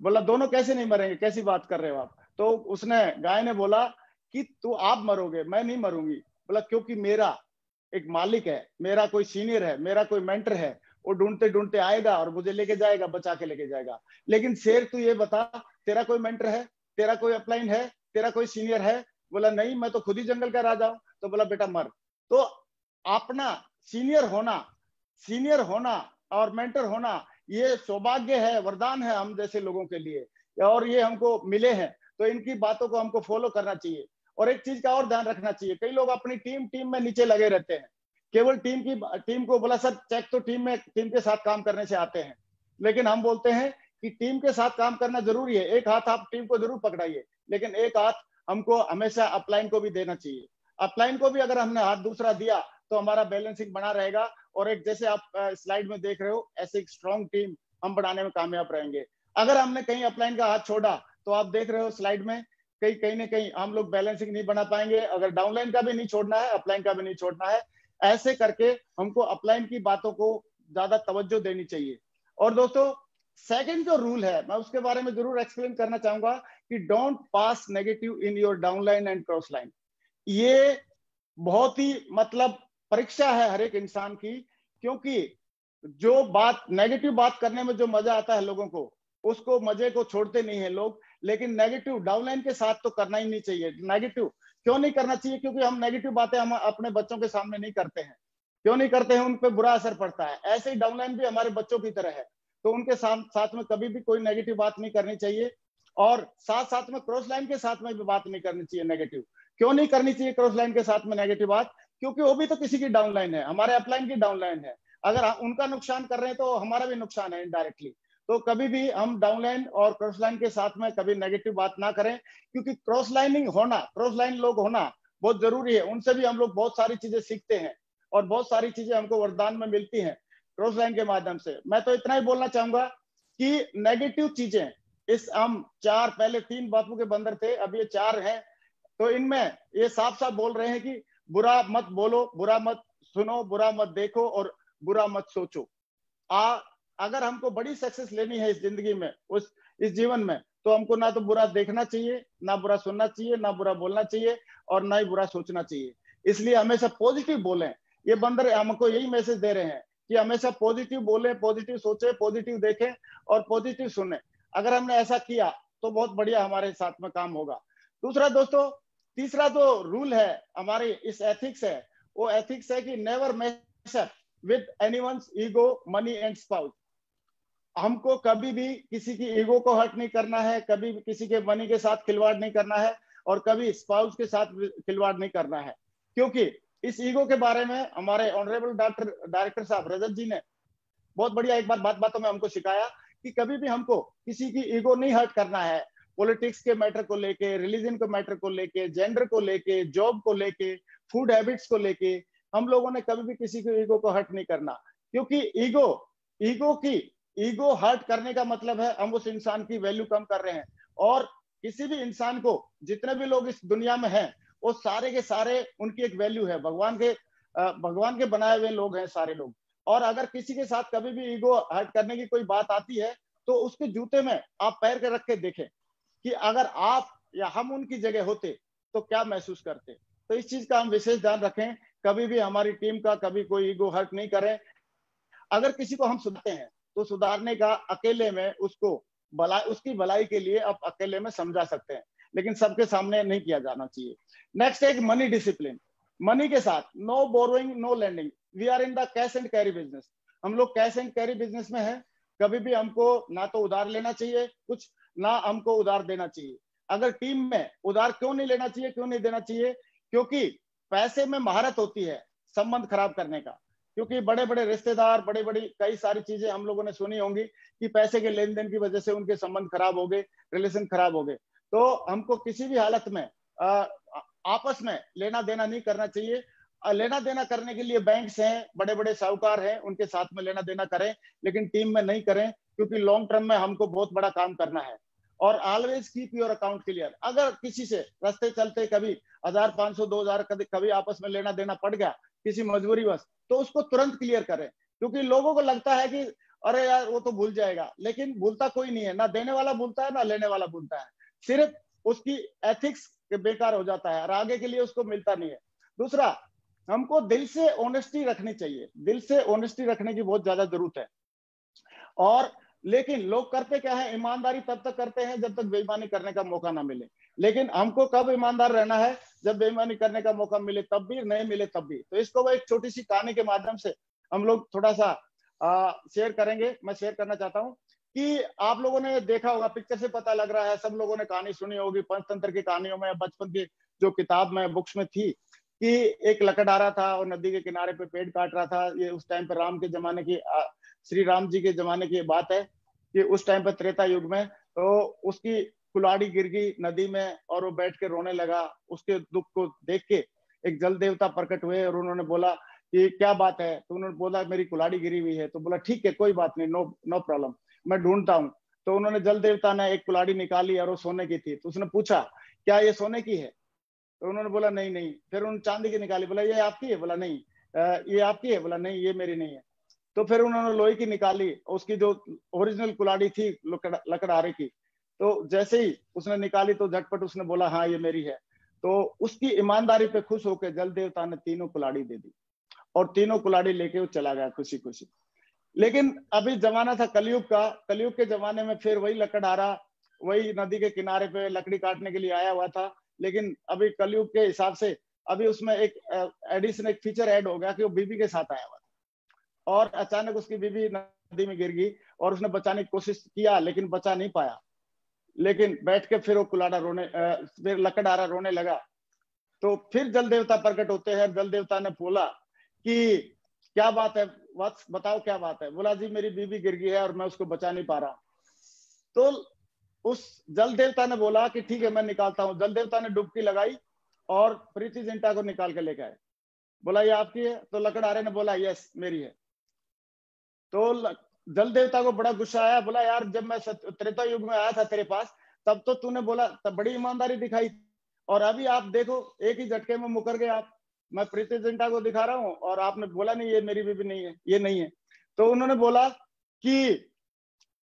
बोला दोनों कैसे नहीं मरेंगे, कैसी बात कर रहे हो आप। तो उसने गाय ने बोला कि तू आप मरोगे, मैं नहीं मरूंगी। बोला क्योंकि मेरा एक मालिक है, मेरा कोई सीनियर है, मेरा कोई मेंटर है, वो ढूंढते ढूंढते आएगा और मुझे लेके जाएगा, बचा के लेके जाएगा। लेकिन शेर तू ये बता, तेरा कोई मेंटर है, तेरा कोई अपलाइन है, तेरा कोई सीनियर है। बोला नहीं, मैं तो खुद ही जंगल का राजा हूं। तो बोला बेटा मर। तो अपना सीनियर होना और मेंटर होना ये सौभाग्य है, वरदान है हम जैसे लोगों के लिए, और ये हमको मिले हैं। तो इनकी बातों को हमको फॉलो करना चाहिए। और एक चीज का और ध्यान रखना चाहिए, कई लोग अपनी टीम में नीचे लगे रहते हैं केवल टीम को बोला सर चेक तो टीम के साथ काम करने से आते हैं, लेकिन हम बोलते हैं कि टीम के साथ काम करना जरूरी है। एक हाथ आप टीम को जरूर पकड़ाइए, लेकिन एक हाथ हमको हमेशा अपलाइन को भी देना चाहिए। अपलाइन को भी अगर हमने हाथ दूसरा दिया तो हमारा बैलेंसिंग बना रहेगा, और एक जैसे आप स्लाइड में देख रहे हो ऐसे एक स्ट्रॉन्ग टीम हम बनाने में कामयाब रहेंगे। अगर हमने कहीं अपलाइन का हाथ छोड़ा तो आप देख रहे हो स्लाइड में कहीं ना कहीं हम लोग बैलेंसिंग नहीं बना पाएंगे। अगर डाउनलाइन का भी नहीं छोड़ना है, अपलाइन का भी नहीं छोड़ना है। ऐसे करके हमको अपलाइन की बातों को ज्यादा तवज्जो देनी चाहिए। और दोस्तों सेकंड जो रूल है मैं उसके बारे में जरूर एक्सप्लेन करना चाहूंगा कि don't pass negative in your downline and cross line. ये बहुत ही मतलब परीक्षा है हर एक इंसान की, क्योंकि जो बात नेगेटिव बात करने में जो मजा आता है लोगों को, उसको मजे को छोड़ते नहीं है लोग। लेकिन नेगेटिव डाउनलाइन के साथ तो करना ही नहीं चाहिए। नेगेटिव क्यों नहीं करना चाहिए? क्योंकि हम नेगेटिव बातें हम अपने बच्चों के सामने नहीं करते हैं। क्यों नहीं करते हैं? उन पे बुरा असर पड़ता है। ऐसे ही डाउनलाइन भी हमारे बच्चों की तरह है, तो उनके साथ में कभी भी कोई नेगेटिव बात नहीं करनी चाहिए। और साथ में क्रॉस लाइन के साथ में भी बात नहीं करनी चाहिए नेगेटिव। क्यों नहीं करनी चाहिए क्रॉस लाइन के साथ में नेगेटिव बात? क्योंकि वो भी तो किसी की डाउनलाइन है, हमारे अपलाइन की डाउनलाइन है। अगर उनका नुकसान कर रहे हैं तो हमारा भी नुकसान है इनडायरेक्टली। तो कभी भी हम डाउनलाइन और क्रॉस लाइन के साथ में कभी नेगेटिव बात ना करें, क्योंकि क्रॉस लाइन लोग होना बहुत जरूरी है। उनसे भी हम लोग बहुत सारी चीजें सीखते हैं और बहुत सारी चीजें हमको वरदान में मिलती हैं क्रॉस लाइन के माध्यम से। मैं तो इतना ही बोलना चाहूंगा कि नेगेटिव चीजें हम पहले 3 बापू के बंदर थे, अब ये 4 हैं। तो इनमें ये साफ साफ बोल रहे हैं कि बुरा मत बोलो, बुरा मत सुनो, बुरा मत देखो और बुरा मत सोचो। अगर हमको बड़ी सक्सेस लेनी है इस जिंदगी में, इस जीवन में, तो हमको ना तो बुरा देखना चाहिए, ना बुरा सुनना चाहिए, ना बुरा बोलना चाहिए और ना ही बुरा सोचना चाहिए। इसलिए हमेशा पॉजिटिव बोलें। ये बंदर हमको यही मैसेज दे रहे हैं कि हमेशा पॉजिटिव बोलें, पॉजिटिव सोचें, पॉजिटिव देखें और पॉजिटिव सुने। अगर हमने ऐसा किया तो बहुत बढ़िया हमारे साथ में काम होगा। दूसरा दोस्तों, तीसरा जो रूल है हमारी इस एथिक्स है, वो एथिक्स है कि never mess up with anyone's ego, money and spouse. हमको कभी भी किसी की ईगो को हर्ट नहीं करना है, कभी भी किसी के मनी के साथ खिलवाड़ नहीं करना है और कभी स्पाउस के साथ खिलवाड़ नहीं करना है। क्योंकि इस ईगो के बारे में हमारे ऑनरेबल डायरेक्टर साहब रजत जी ने बहुत बढ़िया एक बार बातों में हमको सिखाया कि कभी भी हमको किसी की ईगो नहीं हर्ट करना है। पॉलिटिक्स के मैटर को लेके, रिलीजन के मैटर को लेके, जेंडर को लेके, जॉब को लेके, फूड हैबिट्स को लेके, हम लोगों ने कभी भी किसी की ईगो को हर्ट नहीं करना। क्योंकि ईगो हर्ट करने का मतलब है हम उस इंसान की वैल्यू कम कर रहे हैं। और किसी भी इंसान को, जितने भी लोग इस दुनिया में हैं, वो सारे के सारे उनकी एक वैल्यू है। भगवान के बनाए हुए लोग हैं सारे लोग। और अगर किसी के साथ कभी भी ईगो हर्ट करने की कोई बात आती है तो उसके जूते में आप पैर के रख के देखें कि अगर आप या हम उनकी जगह होते तो क्या महसूस करते। तो इस चीज का हम विशेष ध्यान रखें, कभी भी हमारी टीम का कभी कोई ईगो हर्ट नहीं करें। अगर किसी को हम सुनते हैं तो सुधारने का अकेले में उसकी भलाई के लिए आप अकेले में समझा सकते हैं, लेकिन सबके सामने नहीं किया जाना चाहिए। नेक्स्ट एक मनी डिसिप्लिन। मनी के साथ no borrowing, no lending. We are in the cash and carry business. हम लोग कैश एंड कैरी बिजनेस में है। कभी भी हमको ना तो उधार लेना चाहिए कुछ, ना हमको उधार देना चाहिए। अगर टीम में उधार क्यों नहीं लेना चाहिए, क्यों नहीं देना चाहिए? क्योंकि पैसे में महारत होती है संबंध खराब करने का। क्योंकि बड़े बड़े रिश्तेदार, बड़ी बड़ी कई सारी चीजें हम लोगों ने सुनी होंगी कि पैसे के लेन देन की वजह से उनके संबंध खराब हो गए, रिलेशन खराब हो गए। तो हमको किसी भी हालत में आपस में लेना देना नहीं करना चाहिए। लेना देना करने के लिए बैंक्स हैं, बड़े बड़े साहूकार हैं, उनके साथ में लेना देना करें, लेकिन टीम में नहीं करें। क्योंकि लॉन्ग टर्म में हमको बहुत बड़ा काम करना है। और always keep your account clear. अगर किसी से रास्ते चलते कभी 1000, 500, 2000 कभी आपस में लेना देना पड़ गया किसी मजबूरीवश, तो उसको तुरंत क्लियर करें। क्योंकि लोगों को लगता है कि अरे यार वो तो भूल जाएगा, लेकिन भूलता कोई नहीं है। ना देने वाला भूलता है, ना लेने वाला भूलता है। सिर्फ उसकी एथिक्स बेकार हो जाता है और आगे के लिए उसको मिलता नहीं है। दूसरा, हमको दिल से ऑनेस्टी रखनी चाहिए। दिल से ऑनेस्टी रखने की बहुत ज्यादा जरूरत है। और लेकिन लोग करते क्या है, ईमानदारी तब तक करते हैं जब तक बेईमानी करने का मौका ना मिले। लेकिन हमको कब ईमानदार रहना है? जब बेईमानी करने का मौका मिले तब भी, नहीं मिले तब भी। तो इसको वो एक छोटी सी कहानी के माध्यम से हम लोग थोड़ा सा शेयर करेंगे। मैं शेयर करना चाहता हूँ कि आप लोगों ने देखा होगा, पिक्चर से पता लग रहा है, सब लोगों ने कहानी सुनी होगी पंचतंत्र की कहानियों में, बचपन की जो किताब में बुक्स में थी, कि एक लकड़हारा था और नदी के किनारे पे पेड़ काट रहा था। ये उस टाइम पे राम के जमाने की, श्री राम जी के जमाने की बात है कि उस टाइम पे त्रेता युग में, तो उसकी कुल्हाड़ी गिर गई नदी में और वो बैठ के रोने लगा। उसके दुख को देख के एक जल देवता प्रकट हुए और उन्होंने बोला कि क्या बात है, तो उन्होंने बोला मेरी कुल्हाड़ी गिरी हुई है। तो बोला ठीक है, कोई बात नहीं, नो प्रॉब्लम, मैं ढूंढता हूँ। तो उन्होंने, जल देवता ने एक कुल्हाड़ी निकाली और वो सोने की थी। तो उसने पूछा क्या ये सोने की है? तो उन्होंने बोला नहीं नहीं। फिर उन्होंने चांदी की निकाली, बोला ये आपकी है? बोला नहीं। ये आपकी है? बोला नहीं, ये मेरी नहीं है। तो फिर उन्होंने लोहे की निकाली, उसकी जो ओरिजिनल कुल्हाड़ी थी लकड़हारे की, तो जैसे ही उसने निकाली तो झटपट उसने बोला हाँ ये मेरी है। तो उसकी ईमानदारी पे खुश होकर जल देवता ने तीनों कुल्हाड़ी दे दी और तीनों कुल्हाड़ी लेके वो चला गया खुशी खुशी। लेकिन अभी जमाना था कलयुग का। कलयुग के जमाने में फिर वही लकड़हारा वही नदी के किनारे पे लकड़ी काटने के लिए आया हुआ था। लेकिन अभी कलयुग के हिसाब से अभी उसमें एक एडिशन, एक फीचर ऐड हो गया कि वो बीबी के साथ आया हुआ था और अचानक उसकी बीबी नदी में गिर गई और उसने बचाने की कोशिश किया लेकिन बचा नहीं पाया। लेकिन बैठ के फिर वो कुल्हाड़ा रोने, फिर लकड़हारा रोने लगा। तो फिर जल देवता प्रकट होते हैं। जल देवता ने बोला कि क्या बात है वत्स, बताओ क्या बात है? बोला जी मेरी बीबी गिर गई है और मैं उसको बचा नहीं पा रहा। तो उस जल देवता ने बोला कि ठीक है मैं निकालता हूँ। जल देवता ने डुबकी लगाई और प्रीति जिंटा को निकाल के लेके आए। बोला ये आपकी है? तो लकड़हारे ने बोला यस मेरी है। तो जल देवता को बड़ा गुस्सा आया। बोला यार जब मैं त्रेता युग में आया था तेरे पास तब तो तूने बोला, तब बड़ी ईमानदारी दिखाई, और अभी आप देखो एक ही झटके में मुकर गए आप। मैं प्रीति जिंटा को दिखा रहा हूँ और आपने बोला नहीं ये मेरी बीबी नहीं है, ये नहीं है। तो उन्होंने बोला कि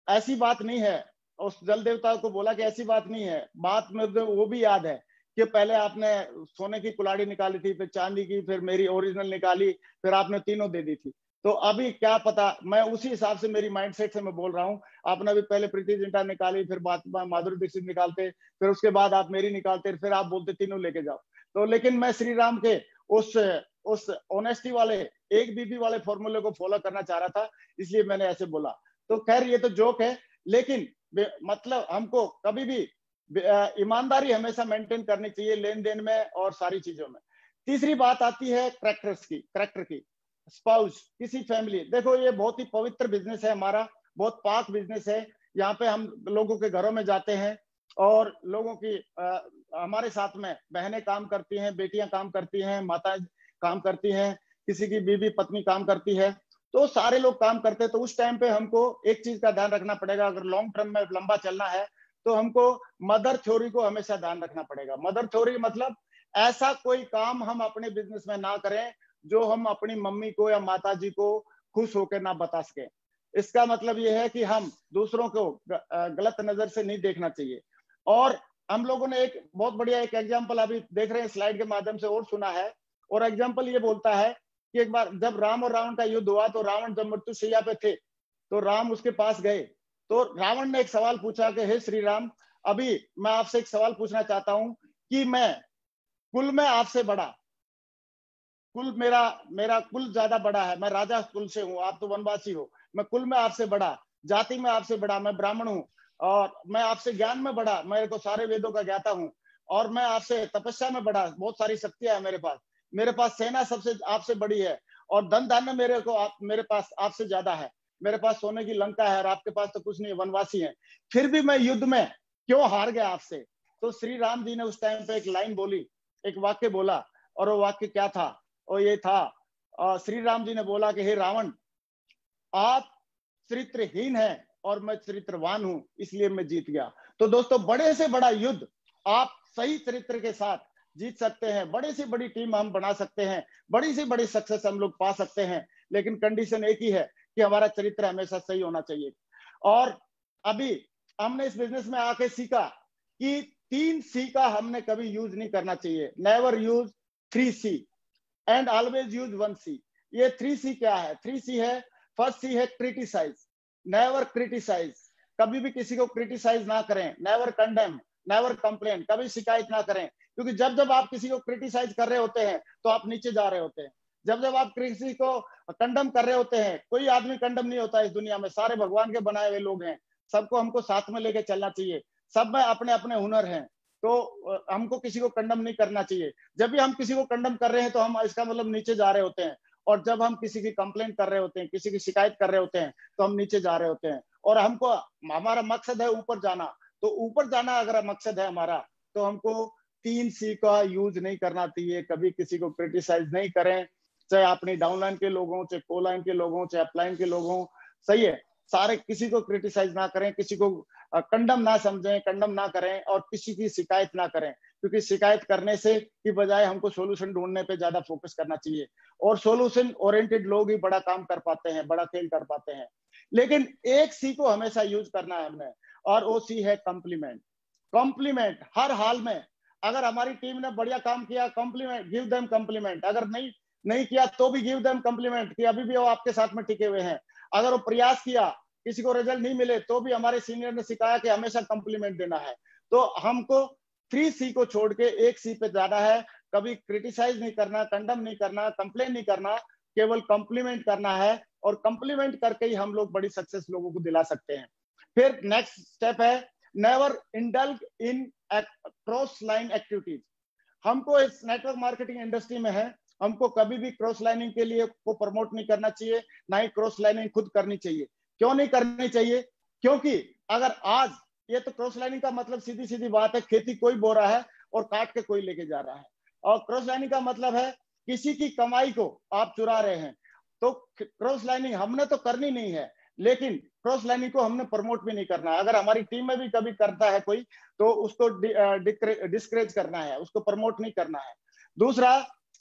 ऐसी बात नहीं है। उस जल देवता को बोला कि ऐसी बात नहीं है। बात में वो भी याद है कि पहले आपने सोने की कुल्हाड़ी निकाली थी, फिर चांदी की, फिर मेरी ओरिजिनल निकाली, फिर आपने तीनों दे दी थी। तो अभी क्या पता, मैं उसी हिसाब से, मेरी माइंडसेट से मैं बोल रहा हूँ। आपने अभी पहले प्रीति जिंटा निकाली, फिर बात माधुरी दीक्षित निकालते, फिर उसके बाद आप मेरी निकालते, फिर आप बोलते तीनों लेके जाओ। तो लेकिन मैं श्री राम के उस ऑनेस्टी वाले, एक बीबी वाले फॉर्मूले को फॉलो करना चाह रहा था, इसलिए मैंने ऐसे बोला। तो खैर ये तो जोक है, लेकिन मतलब हमको कभी भी ईमानदारी हमेशा मेंटेन करनी चाहिए लेन देन में और सारी चीजों में। तीसरी बात आती है करैक्टर की। स्पाउस, किसी फैमिली, देखो ये बहुत ही पवित्र बिजनेस है हमारा, बहुत पाक बिजनेस है। यहाँ पे हम लोगों के घरों में जाते हैं और लोगों की हमारे साथ में बहनें काम करती हैं, बेटियां काम करती हैं, माताएं काम करती हैं, किसी की बीवी पत्नी काम करती है, तो सारे लोग काम करते हैं। तो उस टाइम पे हमको एक चीज का ध्यान रखना पड़ेगा, अगर लॉन्ग टर्म में लंबा चलना है तो हमको मदर थ्योरी को हमेशा ध्यान रखना पड़ेगा। मदर थ्योरी मतलब ऐसा कोई काम हम अपने बिजनेस में ना करें जो हम अपनी मम्मी को या माता जी को खुश होकर ना बता सके। इसका मतलब यह है कि हम दूसरों को गलत नजर से नहीं देखना चाहिए। और हम लोगों ने एक बहुत बढ़िया एक एग्जाम्पल अभी देख रहे हैं स्लाइड के माध्यम से और सुना है, और एग्जाम्पल ये बोलता है कि एक बार जब राम और रावण का युद्ध हुआ तो रावण जब मृत्युशैया पे थे तो राम उसके पास गए। तो रावण ने एक सवाल पूछा कि हे श्री राम, अभी मैं आपसे एक सवाल पूछना चाहता हूं कि मैं कुल में आपसे बड़ा, कुल मेरा कुल ज्यादा बड़ा है, मैं राजा कुल से हूँ, आप तो वनवासी हो, मैं कुल में आपसे बड़ा, जाति में आपसे बड़ा, मैं ब्राह्मण हूँ, और मैं आपसे ज्ञान में बड़ा, मेरे को सारे वेदों का ज्ञाता हूँ, और मैं आपसे तपस्या में बड़ा, बहुत सारी शक्तियां है मेरे पास सेना सबसे आपसे बड़ी है, और धन धान्य मेरे पास आपसे ज्यादा है, मेरे पास सोने की लंका है और आपके पास तो कुछ नहीं, वनवासी है, फिर भी मैं युद्ध में क्यों हार गया आपसे? तो श्री राम जी ने उस टाइम पे एक लाइन बोली, एक वाक्य बोला, और वो वाक्य क्या था? और ये था, श्री राम जी ने बोला कि हे रावण, आप चरित्रहीन हैं और मैं चरित्रवान हूं, इसलिए मैं जीत गया। तो दोस्तों, बड़े से बड़ा युद्ध आप सही चरित्र के साथ जीत सकते हैं, बड़े से बड़ी टीम हम बना सकते हैं, बड़ी से बड़ी सक्सेस हम लोग पा सकते हैं, लेकिन कंडीशन एक ही है कि हमारा चरित्र हमेशा सही होना चाहिए। और अभी हमने इस बिजनेस में आके सीखा कि 3 C का हमने कभी यूज नहीं करना चाहिए। Never use 3 C and always use 1 C। ये 3 C क्या है? 3 C है, फर्स्ट C है क्रिटिसाइज, नेवर क्रिटिसाइज, कभी भी किसी को क्रिटिसाइज ना करें, नेवर कंडेम, नेवर कंप्लेन, कभी शिकायत ना करें, क्योंकि जब जब आप किसी को क्रिटिसाइज कर रहे होते हैं तो आप नीचे जा रहे होते हैं। जब जब आप किसी को कंडम कर रहे होते हैं, कोई आदमी कंडम नहीं होता इस दुनिया में, सारे भगवान के बनाए हुए लोग हैं, सबको हमको साथ में लेके चलना चाहिए, सब में अपने अपने हुनर हैं। तो हमको किसी को कंडम नहीं करना चाहिए। जब भी हम किसी को कंडम कर रहे हैं तो हम इसका मतलब नीचे जा रहे होते हैं, और जब हम किसी की कंप्लेंट कर रहे होते हैं, किसी की शिकायत कर रहे होते हैं, तो हम नीचे जा रहे होते हैं। और हमको, हमारा मकसद है ऊपर जाना, तो ऊपर जाना अगर मकसद है हमारा, तो हमको 3C का यूज नहीं करना चाहिए। कभी किसी को क्रिटिसाइज नहीं करें, चाहे अपनी डाउनलाइन के लोगों, चाहे कोलाइन के लोगों, चाहे अपलाइन के लोगों, सही है, सारे किसी को क्रिटिसाइज ना करें, किसी को कंडम ना समझें, कंडम ना करें, और किसी की शिकायत ना करें, क्योंकि शिकायत करने से की बजाय हमको सोल्यूशन ढूंढने पे ज्यादा फोकस करना चाहिए। और सोल्यूशन ओरिएंटेड लोग ही बड़ा काम कर पाते हैं, बड़ा खेल कर पाते हैं। लेकिन एक C को हमेशा यूज करना है हमने, और वो C है कॉम्प्लीमेंट। कॉम्प्लीमेंट हर हाल में, अगर हमारी टीम ने बढ़िया काम किया, कॉम्प्लीमेंट, गिव देम कॉम्प्लीमेंट। अगर नहीं किया तो भी गिव देम कॉम्प्लीमेंट, कि अभी भी वो आपके साथ में टिके हुए हैं। अगर वो प्रयास किया, किसी को रिजल्ट नहीं मिले, तो भी हमारे सीनियर ने सिखाया कि हमेशा कॉम्प्लीमेंट देना है। तो हमको 3C को छोड़ के 1C पे जाना है। कभी क्रिटिसाइज नहीं करना, कंडम नहीं करना, कंप्लेन नहीं करना, केवल कॉम्प्लीमेंट करना है। और कॉम्प्लीमेंट करके ही हम लोग बड़ी सक्सेस लोगों को दिला सकते हैं। फिर नेक्स्ट स्टेप है, never indulge in cross line activities. हमको इस नेटवर्क मार्केटिंग इंडस्ट्री में है, हमको कभी भी क्रॉस लाइनिंग के लिए को प्रमोट नहीं करना चाहिए, ना ही क्रॉस लाइनिंग खुद करनी चाहिए। क्यों नहीं करनी चाहिए? क्योंकि अगर आज ये तो क्रॉस लाइनिंग का मतलब सीधी सीधी बात है, खेती कोई बो रहा है और काट के कोई लेके जा रहा है। और क्रॉस लाइनिंग का मतलब है किसी की कमाई को आप चुरा रहे हैं। तो क्रॉस लाइनिंग हमने तो करनी नहीं है, लेकिन क्रॉस लाइनिंग को हमने प्रमोट भी नहीं करना है। अगर हमारी टीम में भी कभी करता है कोई, तो उसको डिस्करेज करना है, उसको प्रमोट नहीं करना है। दूसरा,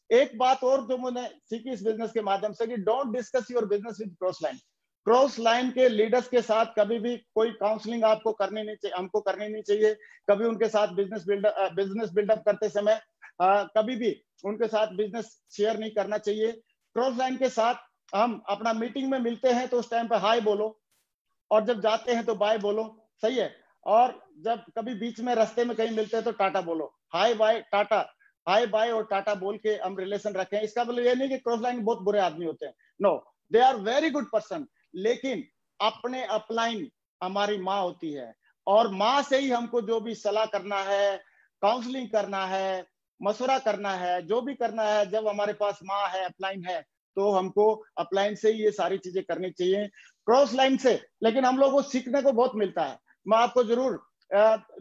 एक बात और जो मैंने सीखी इस बिजनेस के माध्यम से, कि don't discuss your business with cross line. Cross line के लीडर्स के साथ कभी भी कोई काउंसलिंग आपको करनी नहीं चाहिए, हमको करनी नहीं चाहिए। कभी उनके साथ बिजनेस बिल्डअप करते समय कभी भी उनके साथ बिजनेस शेयर नहीं करना चाहिए। क्रॉस लाइन के साथ हम अपना मीटिंग में मिलते हैं तो उस टाइम पे हाय बोलो, और जब जाते हैं तो बाय बोलो, सही है। और जब कभी बीच में रास्ते में कहीं मिलते हैं तो टाटा बोलो, hi bye tata, hi bye और टाटा बोल के हम रिलेशन रखें। इसका मतलब ये नहीं कि क्रॉस लाइन बहुत बुरे आदमी होते हैं, no, they are very good person. लेकिन अपने अपलाइन हमारी माँ होती है, और माँ से ही हमको जो भी सलाह करना है, काउंसलिंग करना है, मशवरा करना है, जो भी करना है, जब हमारे पास माँ है, अपलाइन है, तो हमको अपलाइन से ही ये सारी चीजें करनी चाहिए, क्रॉस लाइन से। लेकिन हम लोगों को सीखने को बहुत मिलता है। मैं आपको जरूर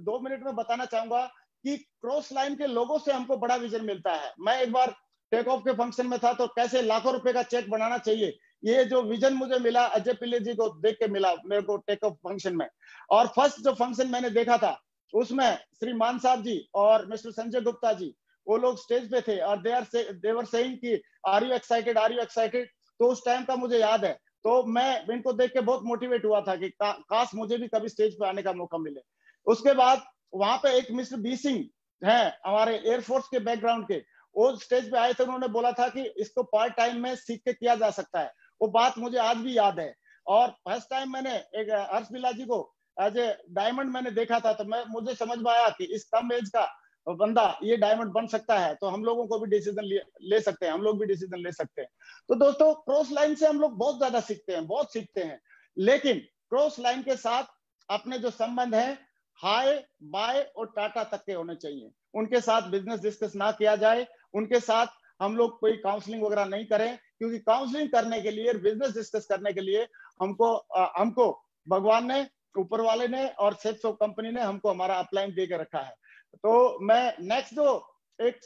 2 मिनट में बताना चाहूंगा कि क्रॉस लाइन के लोगों से हमको बड़ा विजन मिलता है। मैं एक बार टेक ऑफ के फंक्शन में था, तो कैसे लाखों रुपए का चेक बनाना चाहिए, ये जो विजन मुझे मिला अजय पिल्ले जी को देख के मिला मेरे को टेक ऑफ फंक्शन में। और फर्स्ट जो फंक्शन मैंने देखा था, उसमें श्री मान साहब जी और मिस्टर संजय गुप्ता जी, वो लोग स्टेज पे थे, और दे वर सेइंग कि are you excited, are you excited. तो उस टाइम का मुझे याद है, तो मैं इनको देख के बहुत मोटिवेट हुआ था कि काश मुझे भी कभी स्टेज पे आने का मौका मिले। उसके बाद वहां पे एक मिस्टर बी सिंह है, हमारे एयरफोर्स के बैकग्राउंड के, वो स्टेज पे आए थे। उन्होंने बोला था कि इसको पार्ट टाइम में सीख के किया जा सकता है। वो बात मुझे आज भी याद है। और फर्स्ट टाइम मैंने एक हर्ष बिल्ला जी को एज ए डायमंड मैंने देखा था, तो मुझे समझ में आया कि इस कम एज का बंदा ये डायमंड बन सकता है, तो हम लोगों को भी डिसीजन ले सकते हैं, हम लोग भी डिसीजन ले सकते हैं। तो दोस्तों, क्रॉस लाइन से हम लोग बहुत ज्यादा सीखते हैं, बहुत सीखते हैं। लेकिन क्रॉस लाइन के साथ अपने जो संबंध है, हाय बाय और टाटा तक के होने चाहिए। उनके साथ बिजनेस डिस्कस ना किया जाए, उनके साथ हम लोग कोई काउंसलिंग वगैरह नहीं करें, क्योंकि काउंसलिंग करने के लिए, बिजनेस डिस्कस करने के लिए हमको भगवान ने, ऊपर वाले ने और सेफ्स ऑफ कंपनी ने हमको हमारा अपलाइन दे के रखा है। तो मैं नेक्स्ट जो एक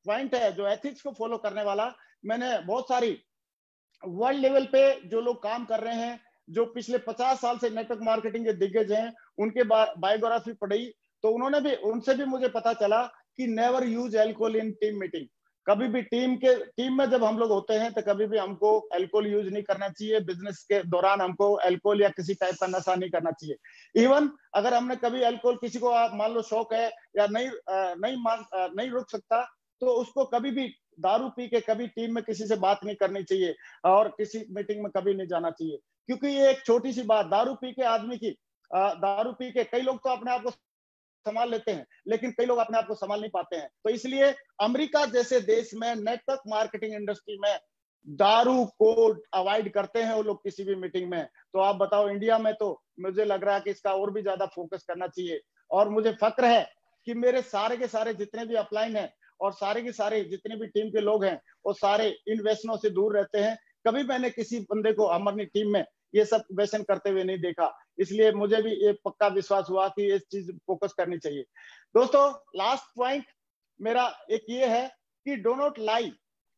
पॉइंट है जो एथिक्स को फॉलो करने वाला, मैंने बहुत सारी वर्ल्ड लेवल पे जो लोग काम कर रहे हैं, जो पिछले 50 साल से नेटवर्क मार्केटिंग के दिग्गज हैं, उनके बायोग्राफी पढ़ी, तो उनसे भी मुझे पता चला कि नेवर यूज अल्कोहल इन टीम मीटिंग। कभी भी टीम में जब हम लोग होते हैं तो कभी भी हमको अल्कोहल यूज नहीं करना चाहिए। बिजनेस के दौरान हमको अल्कोहल या किसी टाइप का नशा नहीं करना चाहिए। इवन अगर हमने कभी अल्कोहल, किसी को आप मान लो शौक है या नहीं रुक सकता, तो उसको कभी भी दारू पी के कभी टीम में किसी से बात नहीं करनी चाहिए, और किसी मीटिंग में कभी नहीं जाना चाहिए। क्योंकि ये एक छोटी सी बात, दारू पी के कई लोग तो अपने आप को संभाल लेते हैं, लेकिन कई लोग अपने आप को संभाल नहीं पाते हैं। तो इसलिए अमेरिका जैसे देश में नेटवर्क मार्केटिंग इंडस्ट्री में दारू को अवॉइड करते हैं वो लोग किसी भी मीटिंग में। तो आप बताओ, इंडिया में तो मुझे लग रहा है कि इसका और भी ज्यादा फोकस करना चाहिए। और मुझे फक्र है कि मेरे सारे के सारे जितने भी अपलाइन हैं और सारे के सारे जितने भी टीम के लोग हैं वो सारे इन व्यसनों से दूर रहते हैं। कभी मैंने किसी बंदे को हमारी टीम में ये सब व्यसन करते हुए नहीं देखा, इसलिए मुझे भी ये पक्का विश्वास हुआ कि इस चीज फोकस करनी चाहिए। दोस्तों लास्ट पॉइंट मेरा एक ये है कि डो नॉट लाई,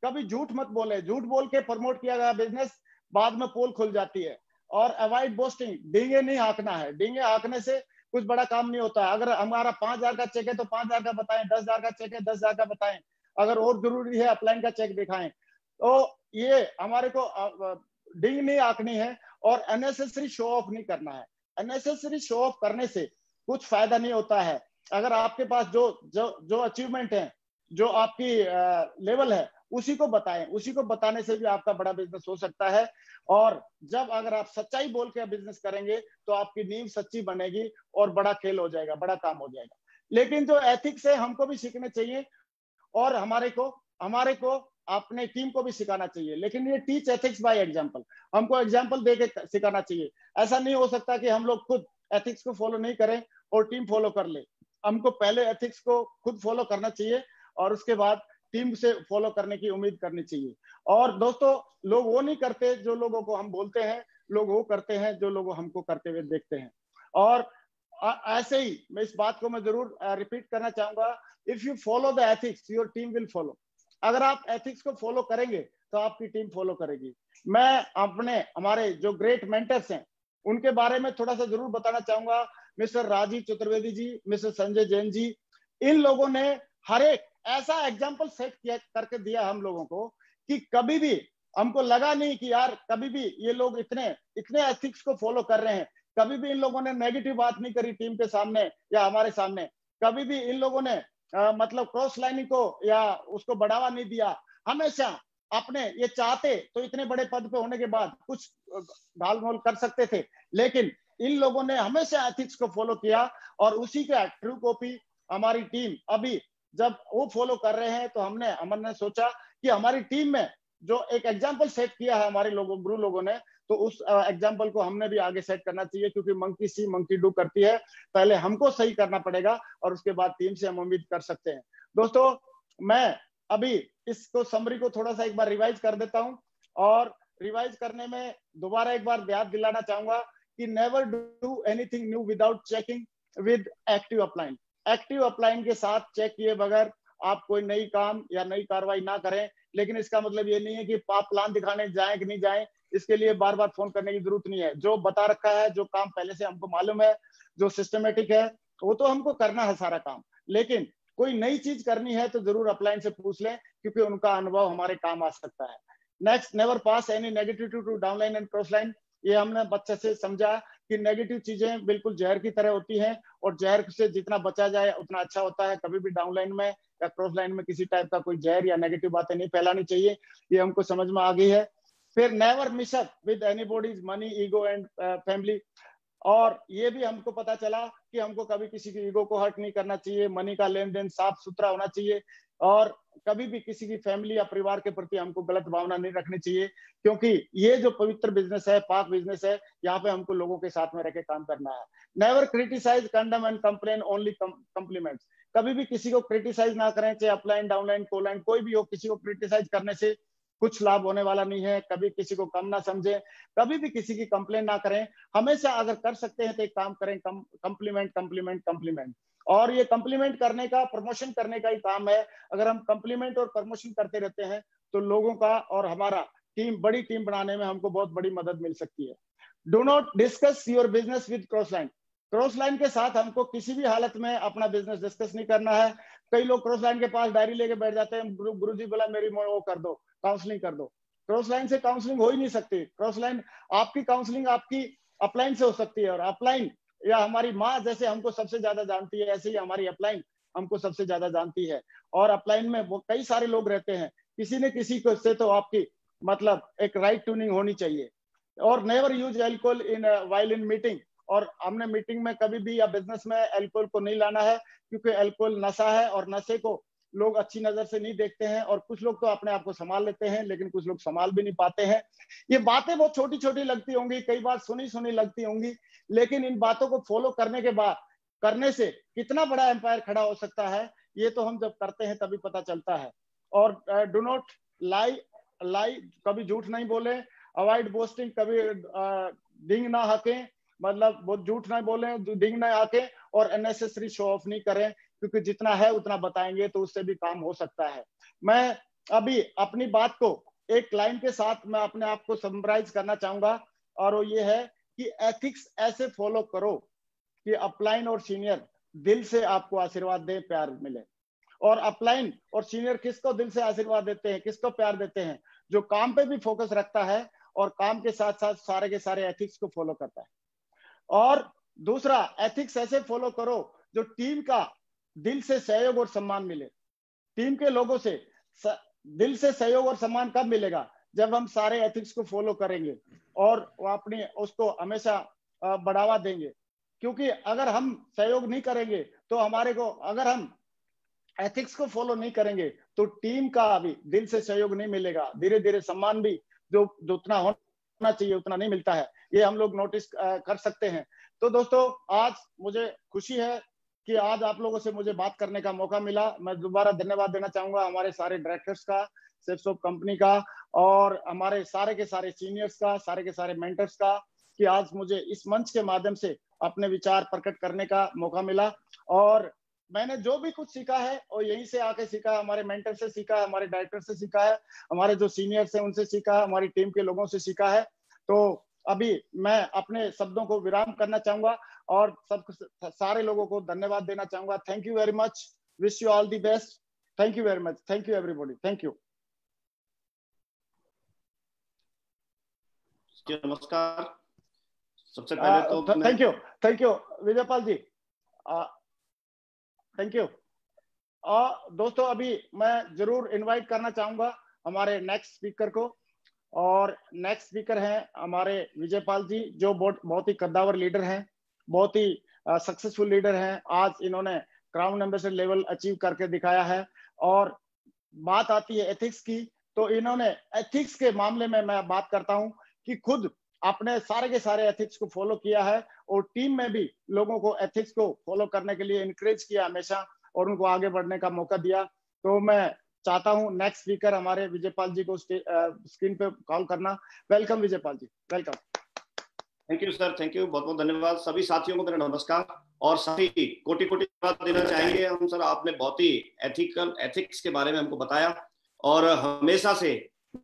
कभी झूठ मत बोले। झूठ बोल के प्रमोट किया गया बिजनेस बाद में पोल खुल जाती है। और अवॉइड बोस्टिंग, डींगे नहीं हाँकना है। डींगे हाँकने से कुछ बड़ा काम नहीं होता है। अगर हमारा 5,000 का चेक है तो 5,000 का बताएं, 10,000 का चेक है 10,000 का बताएं, अगर और जरूरी है अपलाइन का चेक दिखाएं। तो ये हमारे को डिंग नहीं आंकनी है और अननेसेसरी शो ऑफ नहीं करना है। अननेसेसरी शो ऑफ करने से कुछ फायदा नहीं होता है। अगर आपके पास जो अचीवमेंट है, जो आपकी लेवल है, उसी को बताएं। उसी को बताने से भी आपका बड़ा बिजनेस हो सकता है। और जब अगर आप सच्चाई बोल के बिजनेस करेंगे तो आपकी नींव सच्ची बनेगी और बड़ा खेल हो जाएगा, बड़ा काम हो जाएगा। लेकिन जो एथिक्स है हमको भी सीखने चाहिए और हमारे को अपने टीम को भी सिखाना चाहिए। लेकिन ये टीच एथिक्स बाय एग्जांपल, हमको एग्जांपल देके सिखाना चाहिए। ऐसा नहीं हो सकता कि हम लोग खुद एथिक्स को फॉलो नहीं करें और टीम फॉलो कर ले। हमको पहले एथिक्स को खुद फॉलो करना चाहिए और उसके बाद टीम से फॉलो करने की उम्मीद करनी चाहिए। और दोस्तों लोग वो नहीं करते जो लोगों को हम बोलते हैं, लोग वो करते हैं जो लोग हमको करते हुए देखते हैं। और ऐसे ही मैं इस बात को मैं जरूर रिपीट करना चाहूंगा, if you follow the ethics your team will follow. अगर आप एथिक्स को फॉलो करेंगे तो आपकी टीम फॉलो करेगी। मैं हमारे जो ग्रेट मेंटर्स हैं उनके बारे में थोड़ा सा जरूर बताना चाहूंगा। मिस्टर राजीव चतुर्वेदी जी, मिस्टर संजय जैन जी, इन लोगों ने हर एक ऐसा एग्जाम्पल सेट किया करके दिया हम लोगों को कि कभी भी हमको लगा नहीं कि यार कभी भी ये लोग इतने एथिक्स को फॉलो कर रहे हैं। कभी भी इन लोगों ने नेगेटिव बात नहीं करी टीम के सामने या हमारे सामने। कभी भी इन लोगों ने मतलब क्रॉस लाइनिंग को या उसको बढ़ावा नहीं दिया। हमेशा अपने ये चाहते तो इतने बड़े पद पे होने के बाद कुछ घाल-मोल कर सकते थे, लेकिन इन लोगों ने हमेशा एथिक्स को फॉलो किया और उसी का ट्रू कॉपी हमारी टीम अभी जब वो फॉलो कर रहे हैं तो हमने सोचा कि हमारी टीम में जो एक एग्जाम्पल सेट किया है हमारे लोगों गुरु लोगों ने, तो उस एग्जाम्पल को हमने भी आगे सेट करना चाहिए। क्योंकि मंकी सी मंकी डू करती है, पहले हमको सही करना पड़ेगा और उसके बाद टीम से हम उम्मीद कर सकते हैं। दोस्तों मैं अभी इसको समरी को थोड़ा सा एक बार रिवाइज कर देता हूं और रिवाइज करने में दोबारा एक बार याद दिलाना चाहूंगा कि never do anything new without checking with active upline. Active upline के साथ चेक किए बगैर आप कोई नई काम या नई कार्रवाई ना करें। लेकिन इसका मतलब ये नहीं है कि आप प्लान दिखाने जाएं कि नहीं जाएं, इसके लिए बार बार फोन करने की जरूरत नहीं है। जो बता रखा है, जो काम पहले से हमको मालूम है, जो सिस्टमेटिक है, वो तो हमको करना है सारा काम। लेकिन कोई नई चीज करनी है तो जरूर अपलाइन से पूछ लें, क्योंकि उनका अनुभव हमारे काम आ सकता है। Next, never pass any negativity to downline and cross line. ये हमने बच्चे से समझा कि नेगेटिव चीजें बिल्कुल जहर की तरह होती हैं और जहर से जितना बचा जाए उतना अच्छा होता है। कभी भी डाउनलाइन में या क्रॉस लाइन में किसी टाइप का कोई जहर या नेगेटिव बातें नहीं फैलानी चाहिए, ये हमको समझ में आ गई है। फिर never mess up with anybody's money, ego and family. और ये भी हमको पता चला कि हमको कभी किसी की ईगो को हर्ट नहीं करना चाहिए। मनी का लेन देन साफ सुथरा होना चाहिए और कभी भी किसी की फैमिली या परिवार के प्रति हमको गलत भावना नहीं रखनी चाहिए, क्योंकि ये जो पवित्र बिजनेस है, पाक बिजनेस है, यहाँ पे हमको लोगों के साथ में रह के काम करना है। Never criticise, condemn and complain, only compliments. कभी भी किसी को क्रिटिसाइज ना करें, चाहे अपलाइन, डाउनलाइन, कोलाइन कोई भी हो। किसी को क्रिटिसाइज करने से कुछ लाभ होने वाला नहीं है। कभी किसी को कम ना समझें, कभी भी किसी की कंप्लेन ना करें। हमेशा अगर कर सकते हैं तो एक काम करें, कंप्लीमेंट कंप्लीमेंट कंप्लीमेंट। और ये कंप्लीमेंट करने का, प्रमोशन करने का ही काम है। अगर हम कंप्लीमेंट और प्रमोशन करते रहते हैं तो लोगों का और हमारा टीम, बड़ी टीम बनाने में हमको बहुत बड़ी मदद मिल सकती है। Do not discuss your business with cross line. Cross line के साथ हमको किसी भी हालत में अपना बिजनेस डिस्कस नहीं करना है। कई लोग क्रॉस लाइन के पास डायरी लेके बैठ जाते हैं, गुरुजी बोला मेरी वो कर दो, काउंसलिंग कर दो। क्रॉस लाइन से काउंसलिंग हो ही नहीं सकती। क्रॉस लाइन आपकी काउंसलिंग आपकी अपलाइन से हो सकती है। और अपलाइन या हमारी माँ जैसे हमको सबसे ज्यादा जानती है, ऐसे ही हमारी अपलाइन हमको सबसे ज्यादा जानती है। और अपलाइन में वो कई सारे लोग रहते हैं, किसी न किसी को से तो आपकी मतलब एक राइट ट्यूनिंग होनी चाहिए। और never use alcohol in while in meeting. और हमने मीटिंग में कभी भी या बिजनेस में एल्कोहल को नहीं लाना है, क्योंकि एल्कोहल नशा है और नशे को लोग अच्छी नजर से नहीं देखते हैं। और कुछ लोग तो अपने आप को संभाल लेते हैं, लेकिन कुछ लोग संभाल भी नहीं पाते हैं। ये बातें बहुत छोटी छोटी लगती होंगी, कई बार सुनी सुनी लगती होंगी, लेकिन इन बातों को फॉलो करने के बाद करने से कितना बड़ा एम्पायर खड़ा हो सकता है, ये तो हम जब करते हैं तभी पता चलता है। और डू नॉट लाई, कभी झूठ नहीं बोले, अवॉइड बोस्टिंग, कभी डिंग ना हके, मतलब बहुत झूठ ना बोले, डिंग ना हके, और अननेसेसरी शो ऑफ नहीं करें, क्योंकि जितना है उतना बताएंगे तो उससे भी काम हो सकता है। मैं अभी अपनी बात को एक लाइन के साथ मैं अपने आप को समराइज करना चाहूंगा, और वो ये है कि एथिक्स ऐसे फॉलो करो कि अपलाइन और सीनियर दिल से आपको आशीर्वाद दे, प्यार मिले। और अपलाइन और सीनियर किसको दिल से आशीर्वाद देते हैं, किसको प्यार देते हैं? जो काम पे भी फोकस रखता है और काम के साथ साथ सारे के सारे एथिक्स को फॉलो करता है। और दूसरा, एथिक्स ऐसे फॉलो करो जो टीम का दिल से सहयोग और सम्मान मिले। टीम के लोगों से दिल से सहयोग और सम्मान कब मिलेगा? जब हम सारे एथिक्स को फॉलो करेंगे और वो अपनी उसको हमेशा बढ़ावा देंगे। क्योंकि अगर हम सहयोग नहीं करेंगे तो हमारे को, अगर हम एथिक्स को फॉलो नहीं करेंगे तो टीम का भी दिल से सहयोग नहीं मिलेगा, धीरे धीरे सम्मान भी जो उतना होना चाहिए उतना नहीं मिलता है। ये हम लोग नोटिस कर सकते हैं। तो दोस्तों, आज मुझे खुशी है कि आज आप लोगों से मुझे बात करने का मौका मिला। मैं दोबारा धन्यवाद देना चाहूंगा हमारे सारे डायरेक्टर्स का, सेफ्सॉफ्ट कंपनी का, और हमारे सारे के सारे सीनियर्स का, सारे के सारे मेंटर्स का, कि आज मुझे इस मंच के माध्यम से अपने विचार प्रकट करने का मौका मिला। और मैंने जो भी कुछ सीखा है वो यहीं से आके सीखा है, हमारे मेंटर से सीखा है, हमारे डायरेक्टर से सीखा है, हमारे जो सीनियर्स हैं उनसे सीखा है, हमारी टीम के लोगों से सीखा है। तो अभी मैं अपने शब्दों को विराम करना चाहूंगा और सब सारे लोगों को धन्यवाद देना चाहूंगा। Thank you very much, wish you all the best, thank you very much, thank you everybody, thank you. नमस्कार। सबसे पहले तो thank you Vijaypal ji, thank you. दोस्तों, अभी मैं जरूर इनवाइट करना चाहूंगा हमारे नेक्स्ट स्पीकर को, और नेक्स्ट स्पीकर हैं हमारे विजयपाल जी, जो बहुत ही कद्दावर लीडर हैं, बहुत ही सक्सेसफुल लीडर हैं। आज इन्होंने क्राउन एम्बेसडर लेवल अचीव करके दिखाया है। और बात आती है एथिक्स की, तो इन्होंने एथिक्स के मामले में मैं बात करता हूं कि खुद आपने सारे के सारे एथिक्स को फॉलो किया है और टीम में भी लोगों को एथिक्स को फॉलो करने के लिए इनकरेज किया हमेशा और उनको आगे बढ़ने का मौका दिया। तो मैं चाहता हूं नेक्स्ट स्पीकर हमारे विजयपाल जी को स्क्रीन पे कॉल करना। Welcome Vijaypal ji, welcome. Thank you sir, thank you, बहुत बहुत धन्यवाद। सभी साथियों को मेरा नमस्कार और सभी कोटि कोटि धन्यवाद देना चाहेंगे हम सर। आपने बहुत ही एथिक्स के बारे में हमको बताया और हमेशा से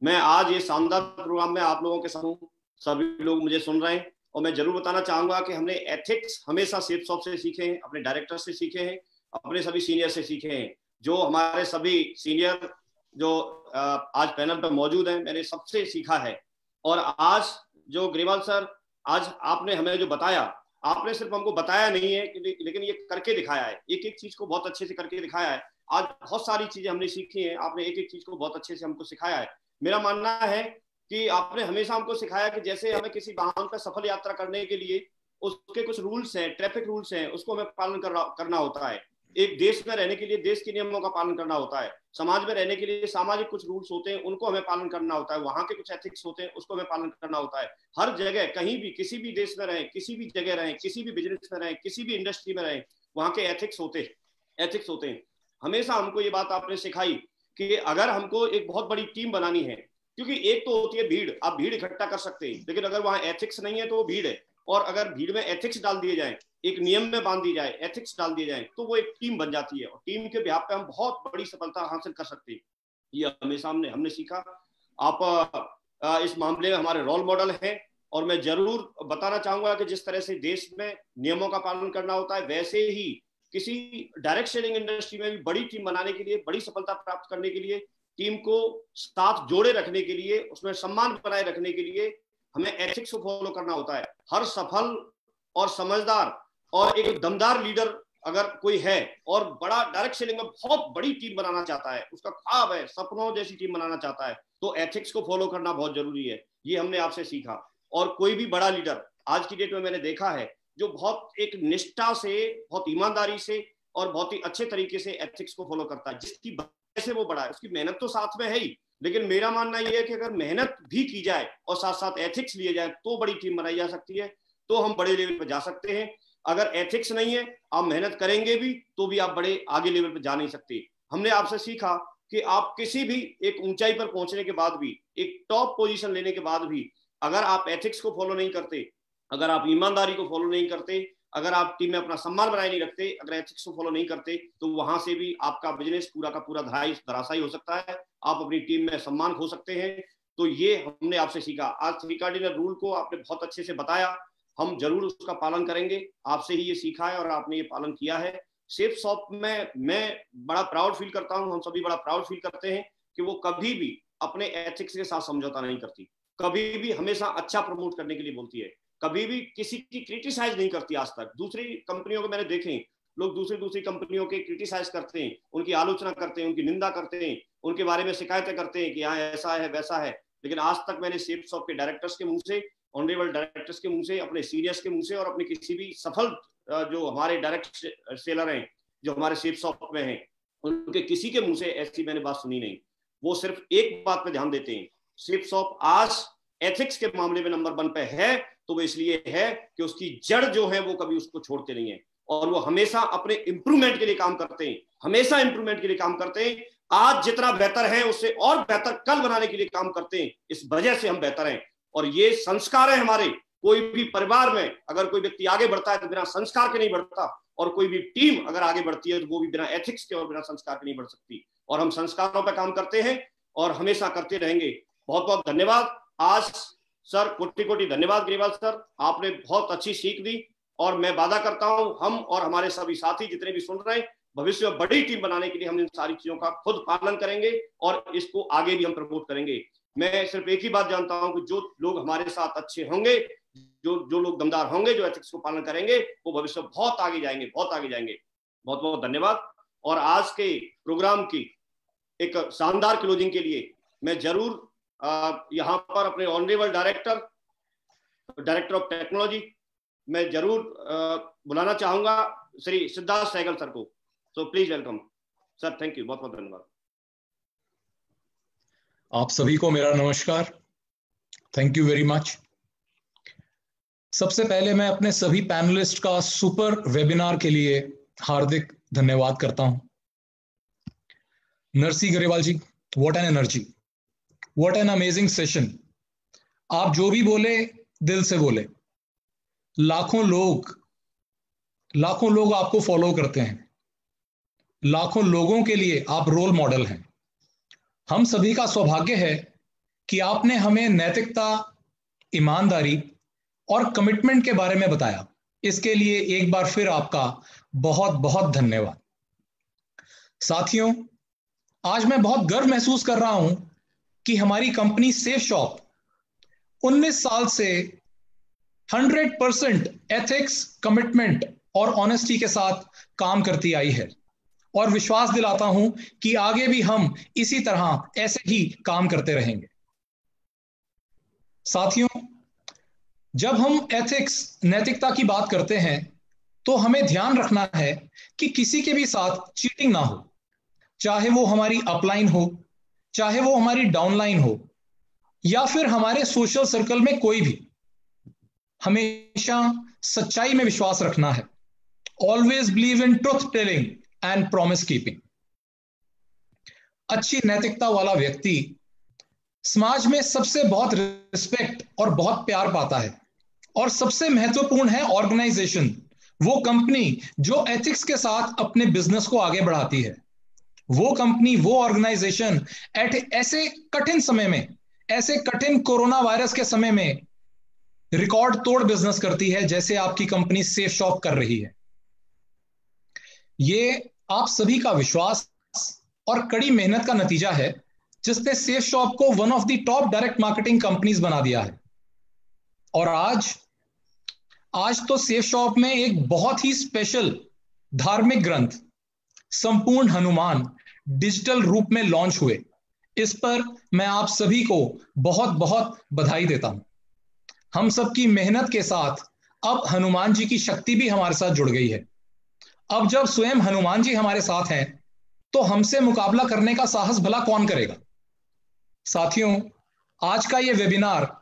मैं आज ये शानदार प्रोग्राम में आप लोगों के साथ हूँ, सभी लोग मुझे सुन रहे हैं। और मैं जरूर बताना चाहूंगा कि हमने एथिक्स हमेशा सेफ्सॉफ्ट से सीखे हैं, अपने डायरेक्टर से सीखे हैं, अपने सभी सीनियर से सीखे हैं। जो हमारे सभी सीनियर जो आज पैनल पर मौजूद हैं, मैंने सबसे सीखा है। और आज जो ग्रेवाल सर, आज आपने हमें जो बताया, आपने सिर्फ हमको बताया नहीं है लेकिन ये करके दिखाया है, एक एक चीज को बहुत अच्छे से करके दिखाया है। आज बहुत सारी चीजें हमने सीखी हैं, आपने एक एक चीज को बहुत अच्छे से हमको सिखाया है। मेरा मानना है कि आपने हमेशा हमको सिखाया कि जैसे हमें किसी वाहन पर सफल यात्रा करने के लिए उसके कुछ रूल्स हैं, ट्रैफिक रूल्स हैं, उसको हमें पालन करना होता है। एक देश में रहने के लिए देश के नियमों का पालन करना होता है। समाज में रहने के लिए सामाजिक कुछ रूल्स होते हैं, उनको हमें पालन करना होता है। वहां के कुछ एथिक्स होते हैं, उसको हमें पालन करना होता है। हर जगह, कहीं भी, किसी भी देश में रहें, किसी भी जगह रहें, किसी भी बिजनेस में रहें, किसी भी इंडस्ट्री में रहें, वहां के एथिक्स होते हैं। हमेशा हमको ये बात आपने सिखाई कि अगर हमको एक बहुत बड़ी टीम बनानी है, क्योंकि एक तो होती है भीड़, आप भीड़ इकट्ठा कर सकते हैं, लेकिन अगर वहां एथिक्स नहीं है तो वो भीड़ है। और अगर भीड़ में एथिक्स डाल दिए जाए, एक नियम में बांध दी जाए, एथिक्स डाल दिए जाए, तो वो एक टीम बन जाती है और टीम के बिहाफ पे हम बहुत बड़ी सफलता हासिल कर सकते हैं। ये हमेशा हमने सीखा। आप इस मामले में हमारे रोल मॉडल हैं और मैं जरूर बताना चाहूंगा कि जिस तरह से देश में नियमों का पालन करना होता है, वैसे ही किसी डायरेक्ट सेलिंग इंडस्ट्री में भी बड़ी टीम बनाने के लिए, बड़ी सफलता प्राप्त करने के लिए, टीम को साथ जोड़े रखने के लिए, उसमें सम्मान बनाए रखने के लिए हमें एथिक्स को फॉलो करना होता है। हर सफल और समझदार और एक दमदार लीडर अगर कोई है और बड़ा डायरेक्ट सेलिंग में बहुत बड़ी टीम बनाना चाहता है, उसका ख्वाब है सपनों जैसी टीम बनाना चाहता है, तो एथिक्स को फॉलो करना बहुत जरूरी है। ये हमने आपसे सीखा। और कोई भी बड़ा लीडर आज की डेट में मैंने देखा है जो बहुत एक निष्ठा से, बहुत ईमानदारी से और बहुत ही अच्छे तरीके से एथिक्स को फॉलो करता है। जिसकी वजह से वो बड़ा है, उसकी मेहनत तो साथ में है ही, लेकिन मेरा मानना यह है कि अगर मेहनत भी की जाए और साथ साथ एथिक्स लिए जाए तो बड़ी टीम बनाई जा सकती है, तो हम बड़े लेवल पर जा सकते हैं। अगर एथिक्स नहीं है, आप मेहनत करेंगे भी तो भी आप बड़े आगे लेवल पर जा नहीं सकते। हमने आपसे सीखा कि आप किसी भी एक ऊंचाई पर पहुंचने के बाद भी, एक टॉप पोजीशन लेने के बाद भी, अगर आप एथिक्स को फॉलो नहीं करते, अगर आप ईमानदारी को फॉलो नहीं करते, अगर आप टीम में अपना सम्मान बनाए नहीं रखते, अगर एथिक्स को फॉलो नहीं करते, तो वहां से भी आपका बिजनेस पूरा का पूरा धराशायी हो सकता है, आप अपनी टीम में सम्मान खो सकते हैं। तो ये हमने आपसे सीखा। आज 3 कार्डिनल रूल को आपने बहुत अच्छे से बताया, हम जरूर उसका पालन करेंगे। आपसे ही ये सीखा है और आपने ये पालन किया है। सेफ शॉप में मैं बड़ा प्राउड फील करता हूं, हम सभी बड़ा प्राउड फील करते हैं कि वो कभी भी अपने एथिक्स के साथ समझौता नहीं करती, कभी भी हमेशा अच्छा प्रमोट करने के लिए बोलती है, कभी भी किसी की क्रिटिसाइज नहीं करती। आज तक दूसरी कंपनियों को मैंने देखे, लोग दूसरी कंपनियों के क्रिटिसाइज करते हैं, उनकी आलोचना करते हैं, उनकी निंदा करते हैं, उनके बारे में शिकायतें करते हैं कि यहाँ ऐसा है वैसा है, लेकिन आज तक मैंने सेफ शॉप के डायरेक्टर्स के मुंह से, ऑनरेबल डायरेक्टर्स के मुंह से, अपने सीनियर्स के मुंह से और अपने किसी भी सफल जो हमारे डायरेक्ट सेलर हैं जो हमारे सेफ शॉप में हैं, उनके किसी के मुंह से ऐसी मैंने बात सुनी नहीं। वो सिर्फ एक बात पे ध्यान देते हैं, सेफ शॉप आज एथिक्स के मामले में नंबर 1 पे है तो वो इसलिए है कि उसकी जड़ जो है वो कभी उसको छोड़ते नहीं है और वो हमेशा अपने इंप्रूवमेंट के लिए काम करते हैं, हमेशा इंप्रूवमेंट के लिए काम करते हैं। आज जितना बेहतर है उससे और बेहतर कल बनाने के लिए काम करते हैं, इस वजह से हम बेहतर हैं। और ये संस्कार है हमारे। कोई भी परिवार में अगर कोई व्यक्ति आगे बढ़ता है तो बिना संस्कार के नहीं बढ़ता, और कोई भी टीम अगर आगे बढ़ती है तो वो भी बिना एथिक्स के और बिना संस्कार के नहीं बढ़ सकती। और हम संस्कारों पर काम करते हैं और हमेशा करते रहेंगे। बहुत बहुत धन्यवाद। आज सर कोटि कोटि धन्यवाद ग्रेवाल सर, आपने बहुत अच्छी सीख दी और मैं वादा करता हूं हम और हमारे सभी साथी जितने भी सुन रहे हैं, भविष्य में बड़ी टीम बनाने के लिए हम इन सारी चीजों का खुद पालन करेंगे और इसको आगे भी हम प्रमोट करेंगे। मैं सिर्फ एक ही बात जानता हूं कि जो लोग हमारे साथ अच्छे होंगे, जो लोग दमदार होंगे, जो एथिक्स को पालन करेंगे, वो भविष्य में बहुत आगे जाएंगे, बहुत आगे जाएंगे। बहुत बहुत धन्यवाद। और आज के प्रोग्राम की एक शानदार क्लोजिंग के लिए मैं जरूर यहाँ पर अपने ऑनरेबल डायरेक्टर ऑफ टेक्नोलॉजी मैं जरूर बुलाना चाहूंगा श्री सिद्धार्थ सहगल सर को। So please welcome sir. Thank you, बहुत बहुत धन्यवाद। आप सभी को मेरा नमस्कार। Thank you very much. सबसे पहले मैं अपने सभी पैनलिस्ट का सुपर वेबिनार के लिए हार्दिक धन्यवाद करता हूं। Narsi Grewal ji, what an energy, what an amazing session. आप जो भी बोले दिल से बोले। लाखों लोग आपको फॉलो करते हैं, लाखों लोगों के लिए आप रोल मॉडल हैं। हम सभी का सौभाग्य है कि आपने हमें नैतिकता, ईमानदारी और कमिटमेंट के बारे में बताया। इसके लिए एक बार फिर आपका बहुत बहुत धन्यवाद। साथियों, आज मैं बहुत गर्व महसूस कर रहा हूं कि हमारी कंपनी सेफ शॉप 19 साल से 100% एथिक्स, कमिटमेंट और ऑनेस्टी के साथ काम करती आई है और विश्वास दिलाता हूं कि आगे भी हम इसी तरह ऐसे ही काम करते रहेंगे। साथियों, जब हम एथिक्स, नैतिकता की बात करते हैं तो हमें ध्यान रखना है कि किसी के भी साथ चीटिंग ना हो, चाहे वो हमारी अपलाइन हो, चाहे वो हमारी डाउनलाइन हो, या फिर हमारे सोशल सर्कल में कोई भी। हमेशा सच्चाई में विश्वास रखना है। Always believe in truth telling and promise keeping. अच्छी नैतिकता वाला व्यक्ति समाज में सबसे बहुत रिस्पेक्ट और बहुत प्यार पाता है। और सबसे महत्वपूर्ण है ऑर्गेनाइजेशन, वो कंपनी जो एथिक्स के साथ अपने बिजनेस को आगे बढ़ाती है। वो कंपनी, वो ऑर्गेनाइजेशन ऐसे कठिन समय में, ऐसे कठिन कोरोना वायरस के समय में रिकॉर्ड तोड़ बिजनेस करती है, जैसे आपकी कंपनी सेफ शॉप कर रही है। ये आप सभी का विश्वास और कड़ी मेहनत का नतीजा है, जिसने सेफ शॉप को one of the top direct marketing companies बना दिया है। और आज तो सेफ शॉप में एक बहुत ही स्पेशल धार्मिक ग्रंथ संपूर्ण हनुमान डिजिटल रूप में लॉन्च हुए। इस पर मैं आप सभी को बहुत बहुत बधाई देता हूं। हम सबकी मेहनत के साथ अब हनुमान जी की शक्ति भी हमारे साथ जुड़ गई है। अब जब स्वयं हनुमान जी हमारे साथ हैं तो हमसे मुकाबला करने का साहस भला कौन करेगा। साथियों, आज का ये वेबिनार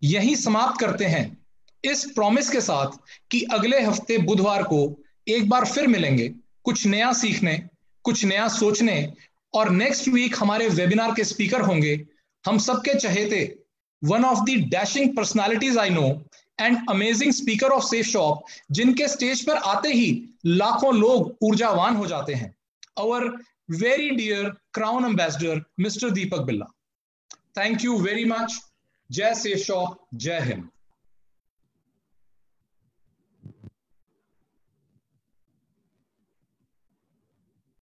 यहीं समाप्त करते हैं इस प्रॉमिस के साथ कि अगले हफ्ते बुधवार को एक बार फिर मिलेंगे, कुछ नया सीखने, कुछ नया सोचने, और नेक्स्ट वीक हमारे वेबिनार के स्पीकर होंगे हम सबके चहेते, one of the dashing personalities I know and amazing speaker of safe shop, जिनके स्टेज पर आते ही लाखों लोग ऊर्जावान हो जाते हैं, our very dear crown ambassador mister Deepak Billa. Thank you very much. जय सेफ शॉप, जय हिंद।